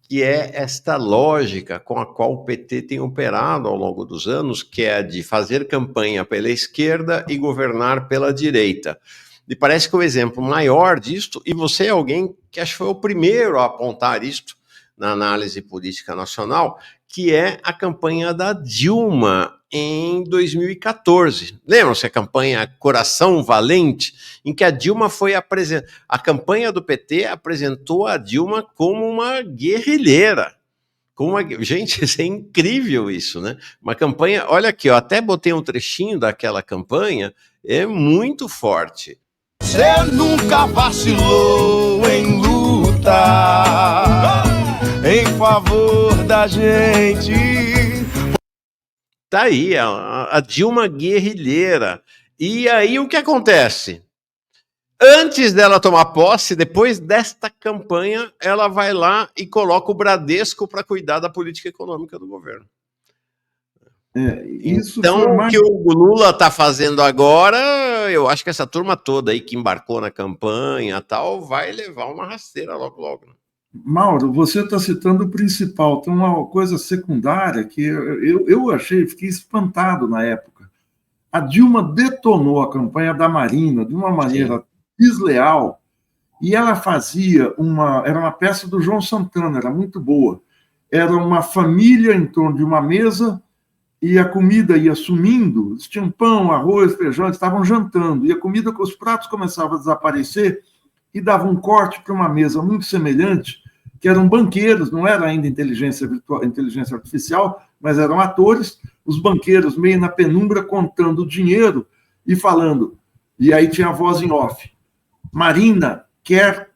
que é esta lógica com a qual o PT tem operado ao longo dos anos, que é a de fazer campanha pela esquerda e governar pela direita. E parece que o exemplo maior disto, e você é alguém que acho que foi o primeiro a apontar isto na análise política nacional, que é a campanha da Dilma em 2014. Lembram-se a campanha Coração Valente, em que a Dilma foi apresentada. A campanha do PT apresentou a Dilma como uma guerrilheira. Gente, isso é incrível isso, né? Uma campanha, olha aqui, eu até botei um trechinho daquela campanha, é muito forte. Você nunca vacilou em lutar em favor da gente. Tá aí, a Dilma guerrilheira. E aí o que acontece? Antes dela tomar posse, depois desta campanha, ela vai lá e coloca o Bradesco para cuidar da política econômica do governo. Então, o que o Lula está fazendo agora, eu acho que essa turma toda aí que embarcou na campanha tal, vai levar uma rasteira logo. Mauro, você está citando o principal. Tem uma coisa secundária que eu fiquei espantado na época. A Dilma detonou a campanha da Marina de uma maneira desleal, e ela era uma peça do João Santana, era muito boa. Era uma família em torno de uma mesa, e a comida ia sumindo, eles tinham pão, arroz, feijão, eles estavam jantando, e a comida com os pratos começava a desaparecer, e dava um corte para uma mesa muito semelhante, que eram banqueiros, não era ainda inteligência artificial, mas eram atores, os banqueiros meio na penumbra contando o dinheiro e falando, e aí tinha a voz em off. Marina quer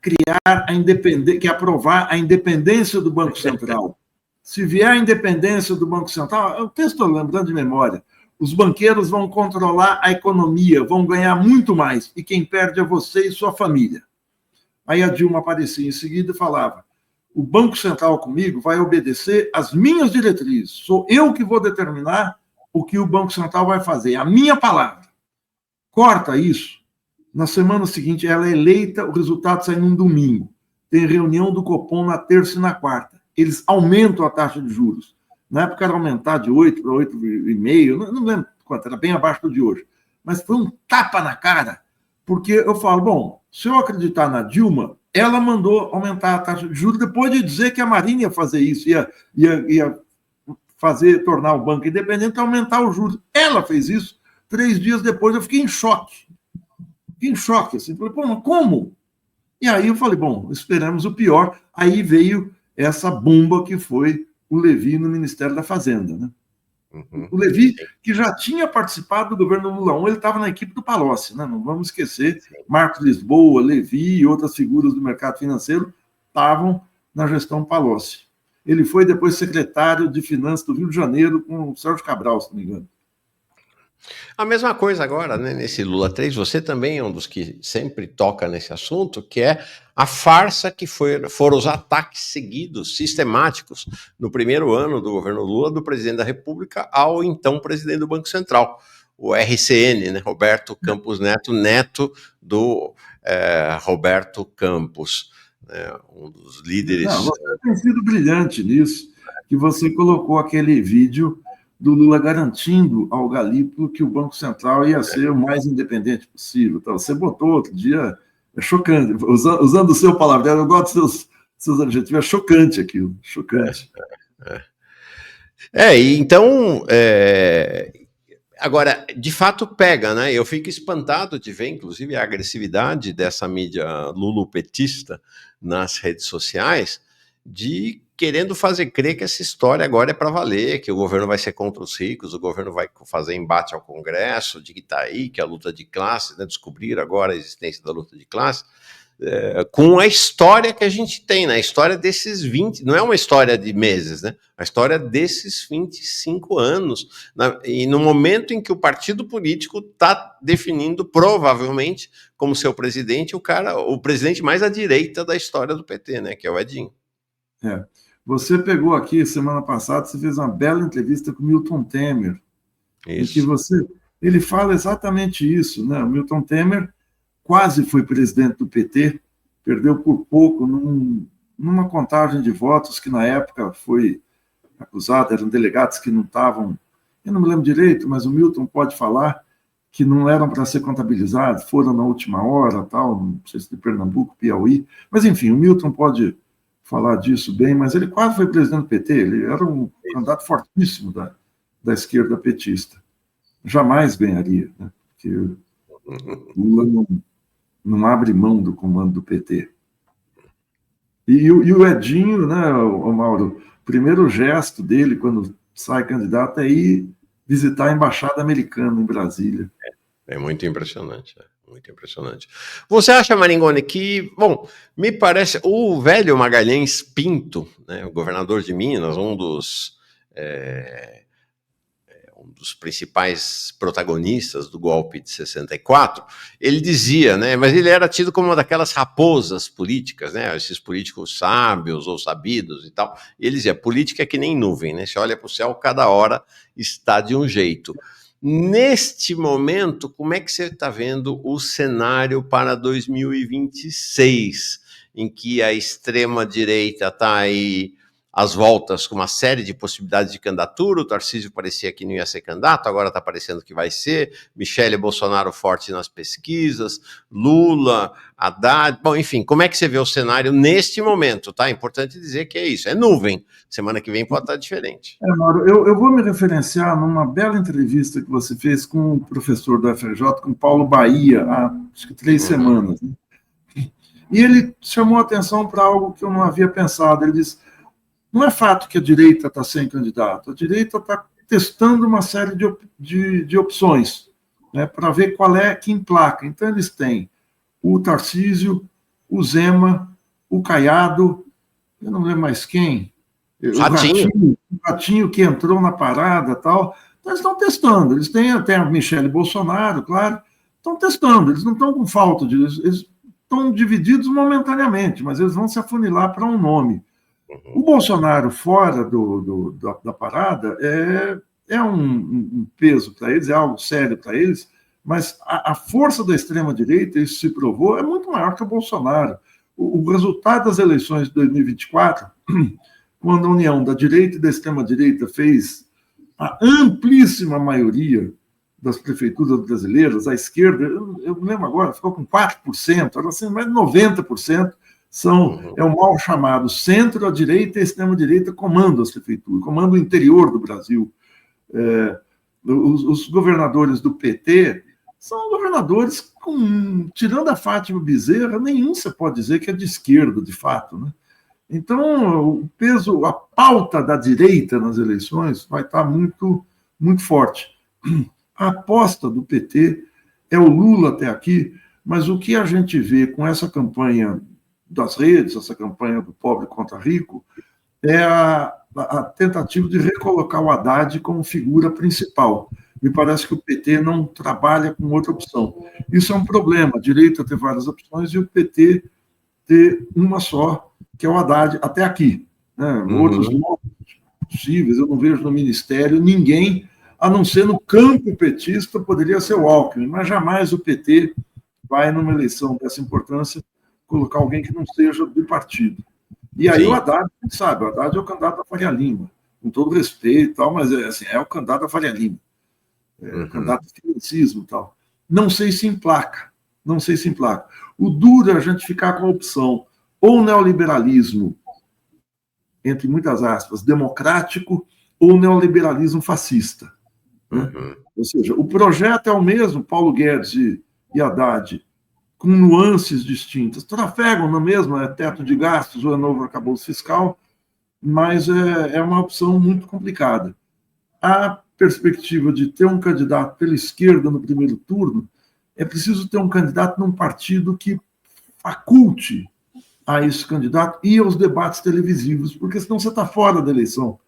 quer aprovar a independência do Banco Central. Se vier a independência do Banco Central, o texto estou lembrando de memória, os banqueiros vão controlar a economia, vão ganhar muito mais, e quem perde é você e sua família. Aí a Dilma aparecia em seguida e falava, o Banco Central comigo vai obedecer às minhas diretrizes, sou eu que vou determinar o que o Banco Central vai fazer, a minha palavra. Corta isso. Na semana seguinte, ela é eleita, o resultado sai num domingo. Tem reunião do Copom na terça e na quarta. Eles aumentam a taxa de juros. Na época era aumentar de 8 para 8,5, não lembro quanto, era bem abaixo do de hoje. Mas foi um tapa na cara, porque eu falo, bom, se eu acreditar na Dilma, ela mandou aumentar a taxa de juros depois de dizer que a Marina ia fazer isso, ia fazer, tornar o banco independente, aumentar os juros. Ela fez isso. 3 dias depois eu fiquei em choque. Fiquei em choque, assim. Falei, pô, mas como? E aí eu falei, bom, esperamos o pior. Aí veio essa bomba que foi o Levi no Ministério da Fazenda, né? O Levi, que já tinha participado do governo Lula 1, ele estava na equipe do Palocci, né? Não vamos esquecer, Marcos Lisboa, Levi e outras figuras do mercado financeiro estavam na gestão Palocci. Ele foi depois secretário de Finanças do Rio de Janeiro com o Sérgio Cabral, se não me engano. A mesma coisa agora, né, nesse Lula 3, você também é um dos que sempre toca nesse assunto, que é a farsa que foram os ataques seguidos, sistemáticos, no primeiro ano do governo Lula, do presidente da República ao então presidente do Banco Central, o RCN, né, Roberto Campos Neto, neto do Roberto Campos, né, um dos líderes... Não, você tem sido brilhante nisso, que você colocou aquele vídeo do Lula garantindo ao Galípolo que o Banco Central ia ser o mais independente possível. Então, você botou outro dia, é chocante, usando o seu palavreado, eu gosto dos seus adjetivos, é chocante aquilo, chocante. Então, agora, de fato pega, né? Eu fico espantado de ver, inclusive, a agressividade dessa mídia lulopetista nas redes sociais, de querendo fazer crer que essa história agora é para valer, que o governo vai ser contra os ricos, o governo vai fazer embate ao Congresso, de que está aí, que a luta de classe, né, descobrir agora a existência da luta de classe, com a história que a gente tem, né, a história desses 20, não é uma história de meses, né, a história desses 25 anos, e no momento em que o partido político está definindo, provavelmente, como seu presidente, o presidente mais à direita da história do PT, né, que é o Edinho. Você pegou aqui, semana passada, você fez uma bela entrevista com o Milton Temer, em que ele fala exatamente isso, né? O Milton Temer quase foi presidente do PT, perdeu por pouco numa contagem de votos que na época foi acusada, eram delegados que não estavam, eu não me lembro direito, mas o Milton pode falar que não eram para ser contabilizados, foram na última hora, tal, não sei se de Pernambuco, Piauí, mas enfim, o Milton pode falar disso bem, mas ele quase foi presidente do PT, ele era um candidato fortíssimo da esquerda petista. Jamais ganharia, né? Porque Lula não abre mão do comando do PT. E o Edinho, né, o Mauro, o primeiro gesto dele quando sai candidato é ir visitar a embaixada americana em Brasília. É muito impressionante, muito impressionante. Você acha, Maringoni, que, bom, me parece, o velho Magalhães Pinto, né, o governador de Minas, um dos principais protagonistas do golpe de 64, ele dizia, né, mas ele era tido como uma daquelas raposas políticas, né, esses políticos sábios ou sabidos e tal, e ele dizia, política é que nem nuvem, né, você olha para o céu, cada hora está de um jeito. Neste momento, como é que você está vendo o cenário para 2026, em que a extrema-direita está aí às voltas com uma série de possibilidades de candidatura, o Tarcísio parecia que não ia ser candidato, agora está parecendo que vai ser, Michele Bolsonaro forte nas pesquisas, Lula, Haddad, bom, enfim, como é que você vê o cenário neste momento, tá? É importante dizer que é isso, é nuvem, semana que vem pode estar diferente. Mauro, eu vou me referenciar numa bela entrevista que você fez com o professor da FRJ, com Paulo Bahia, há acho que 3 semanas, né? E ele chamou a atenção para algo que eu não havia pensado, ele disse, não é fato que a direita está sem candidato, a direita está testando uma série de opções, né, para ver qual é que emplaca. Então, eles têm o Tarcísio, o Zema, o Caiado, eu não lembro mais quem, o Ratinho que entrou na parada e tal. Então, eles estão testando, eles têm até a Michele Bolsonaro, claro, estão testando, eles não estão com falta de... Eles estão divididos momentaneamente, mas eles vão se afunilar para um nome. O Bolsonaro fora da parada é um peso para eles, é algo sério para eles, mas a força da extrema-direita, isso se provou, é muito maior que o Bolsonaro. O resultado das eleições de 2024, quando a união da direita e da extrema-direita fez a amplíssima maioria das prefeituras brasileiras, a esquerda, eu me lembro agora, ficou com 4%, era assim, mais de 90% é o mal chamado centro, a direita e a extrema-direita comandam as prefeituras, comandam o interior do Brasil. Os governadores do PT são governadores tirando a Fátima Bezerra, nenhum você pode dizer que é de esquerda, de fato, né? Então, o peso, a pauta da direita nas eleições vai estar muito, muito forte. A aposta do PT é o Lula até aqui, mas o que a gente vê com essa campanha das redes, essa campanha do pobre contra rico, é a tentativa de recolocar o Haddad como figura principal. Me parece que o PT não trabalha com outra opção. Isso é um problema. A direita tem várias opções e o PT ter uma só, que é o Haddad, até aqui. Né? Outros nomes possíveis, eu não vejo no Ministério ninguém, a não ser no campo petista, poderia ser o Alckmin, mas jamais o PT vai, numa eleição dessa importância, colocar alguém que não seja do partido. E aí o Haddad, sabe, o Haddad é o candidato da Faria Lima, com todo respeito e tal, mas assim, é o candidato da Faria Lima. O candidato do financismo e tal. Não sei se emplaca. O duro é a gente ficar com a opção ou neoliberalismo, entre muitas aspas, democrático, ou neoliberalismo fascista. Né? Ou seja, o projeto é o mesmo, Paulo Guedes e Haddad, com nuances distintas. Trafegam no mesmo, é teto de gastos ou é novo arcabouço fiscal, mas é uma opção muito complicada. A perspectiva de ter um candidato pela esquerda no primeiro turno, é preciso ter um candidato num partido que faculte a esse candidato e aos debates televisivos, porque senão você está fora da eleição.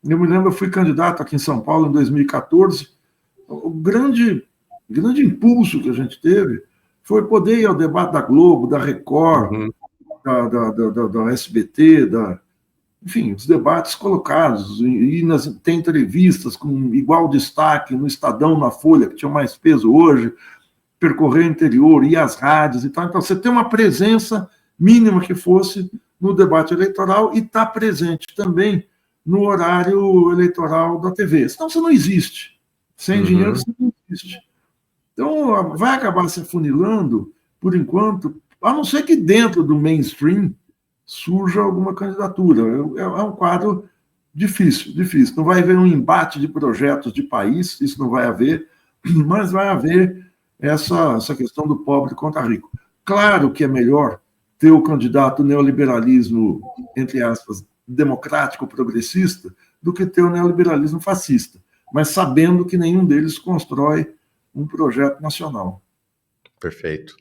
Eu me lembro, eu fui candidato aqui em São Paulo em 2014, o grande impulso que a gente teve foi poder ir ao debate da Globo, da Record, da SBT, enfim, os debates colocados, tem entrevistas com igual destaque no Estadão, na Folha, que tinha mais peso hoje, percorrer o interior, ir às rádios e tal. Então, você tem uma presença mínima que fosse no debate eleitoral e está presente também no horário eleitoral da TV. Senão você não existe. Sem dinheiro você não existe. Então, vai acabar se afunilando, por enquanto, a não ser que dentro do mainstream surja alguma candidatura. É um quadro difícil. Não vai haver um embate de projetos de país, isso não vai haver, mas vai haver essa questão do pobre contra rico. Claro que é melhor ter o candidato neoliberalismo, entre aspas, democrático progressista, do que ter o neoliberalismo fascista, mas sabendo que nenhum deles constrói um projeto nacional. Perfeito.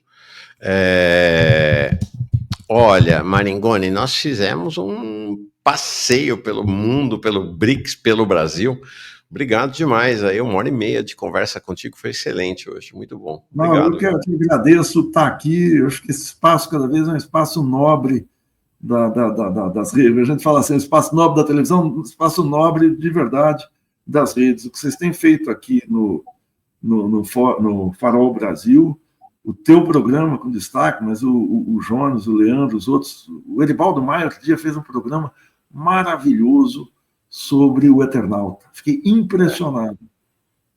Olha, Maringoni, nós fizemos um passeio pelo mundo, pelo BRICS, pelo Brasil. Obrigado demais. Aí 1h30 de conversa contigo foi excelente hoje. Muito bom. Obrigado. Não, eu que agradeço estar aqui. Eu acho que esse espaço cada vez é um espaço nobre das redes. A gente fala assim, o espaço nobre da televisão, um espaço nobre de verdade das redes. O que vocês têm feito aqui no Farol Brasil, o teu programa com destaque, mas o Jonas, o Leandro, os outros, o Eribaldo Maia, outro dia fez um programa maravilhoso sobre o Eternauta. Fiquei impressionado.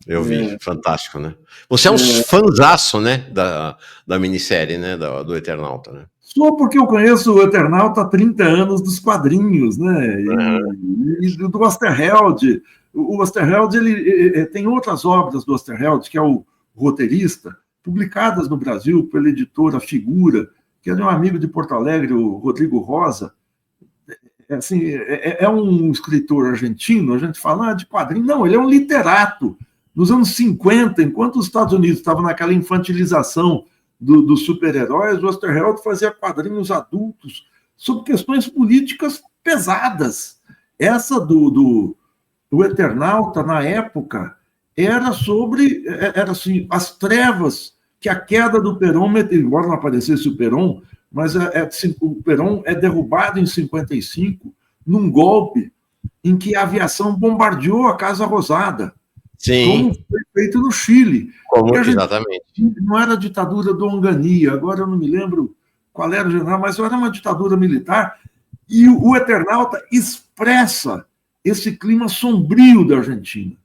Eu vi, fantástico, né? Você é um fanzaço, né, da minissérie, né, do Eternauta, né? Só porque eu conheço o Eternauta há 30 anos dos quadrinhos, né? E do Osterheld. O Osterheld, ele tem outras obras do Osterheld, que é o roteirista, publicadas no Brasil pela editora Figura, que é de um amigo de Porto Alegre, o Rodrigo Rosa. Assim, é um escritor argentino, a gente fala de quadrinho. Não, ele é um literato. Nos anos 50, enquanto os Estados Unidos estavam naquela infantilização dos super-heróis, o Osterheld fazia quadrinhos adultos sobre questões políticas pesadas. Essa do O Eternauta, na época, era sobre, era assim, as trevas que a queda do Perón, embora não aparecesse o Perón, mas o Perón é derrubado em 55 num golpe em que a aviação bombardeou a Casa Rosada. Sim. Como foi feito no Chile. Exatamente. Não era a ditadura do Onganía, agora eu não me lembro qual era o general, mas era uma ditadura militar, e o Eternauta expressa esse clima sombrio da Argentina.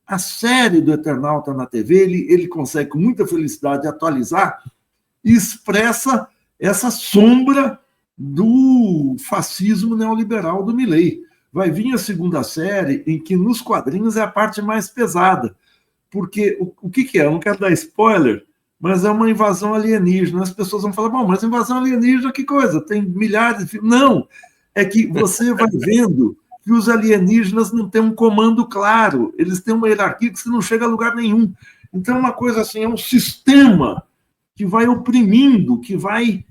A série do Eternauta na TV, ele consegue com muita felicidade atualizar e expressa essa sombra do fascismo neoliberal do Milei. Vai vir a segunda série, em que nos quadrinhos é a parte mais pesada, porque o que é? Eu não quero dar spoiler, mas é uma invasão alienígena. As pessoas vão falar, bom, mas invasão alienígena, que coisa? Tem milhares de filmes. Não, é que você vai vendo que os alienígenas não têm um comando claro, eles têm uma hierarquia que você não chega a lugar nenhum. Então é uma coisa assim, é um sistema que vai oprimindo, que vai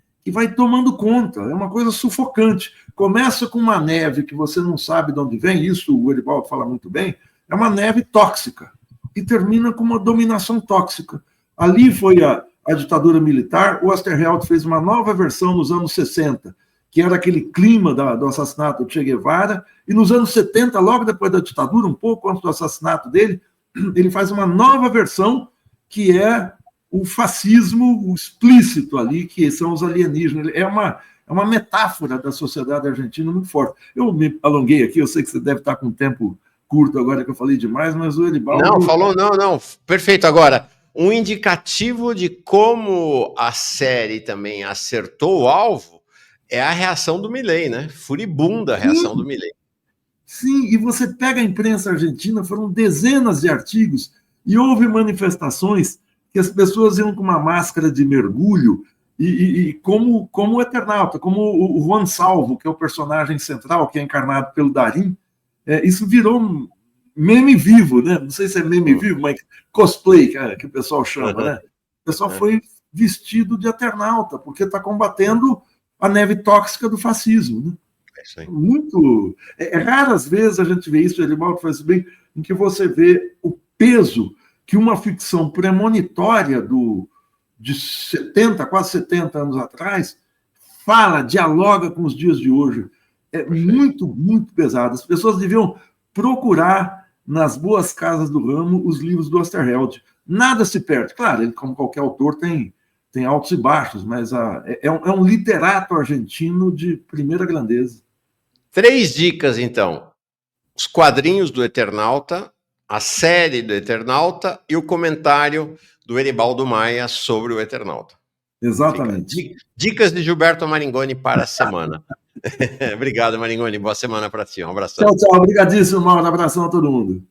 tomando conta, é uma coisa sufocante. Começa com uma neve que você não sabe de onde vem, isso o Eribaldo fala muito bem, é uma neve tóxica, e termina com uma dominação tóxica. Ali foi a ditadura militar, o Oesterheld fez uma nova versão nos anos 60, que era aquele clima do assassinato de Che Guevara, e nos anos 70, logo depois da ditadura, um pouco antes do assassinato dele, ele faz uma nova versão, que é o fascismo explícito ali, que são os alienígenas. É uma metáfora da sociedade argentina muito forte. Eu me alonguei aqui, eu sei que você deve estar com um tempo curto agora, que eu falei demais, mas o Eribaldo... Não, perfeito. Agora, um indicativo de como a série também acertou o alvo é a reação do Milei, né? Furibunda a reação do Milei. Sim, e você pega a imprensa argentina, foram dezenas de artigos, e houve manifestações que as pessoas iam com uma máscara de mergulho, e como o Eternauta, como o Juan Salvo, que é o personagem central, que é encarnado pelo Darín, isso virou meme vivo, né? Não sei se é meme vivo, mas cosplay, que o pessoal chama, né? O pessoal foi vestido de Eternauta, porque está combatendo a neve tóxica do fascismo, né? Muito... raras vezes a gente vê isso, Eribaldo faz bem, em que você vê o peso que uma ficção premonitória de 70, quase 70 anos atrás, dialoga com os dias de hoje. É muito, muito pesado. As pessoas deviam procurar nas boas casas do ramo os livros do Oesterheld. Nada se perde. Claro, ele, como qualquer autor, tem altos e baixos, mas é um literato argentino de primeira grandeza. 3 dicas, então. Os quadrinhos do Eternauta, a série do Eternauta e o comentário do Eribaldo Maia sobre o Eternauta. Exatamente. Dicas de Gilberto Maringoni para a semana. Obrigado, Maringoni. Boa semana para ti. Um abração. Tchau, tchau. Obrigadíssimo, Mauro. Um abração a todo mundo.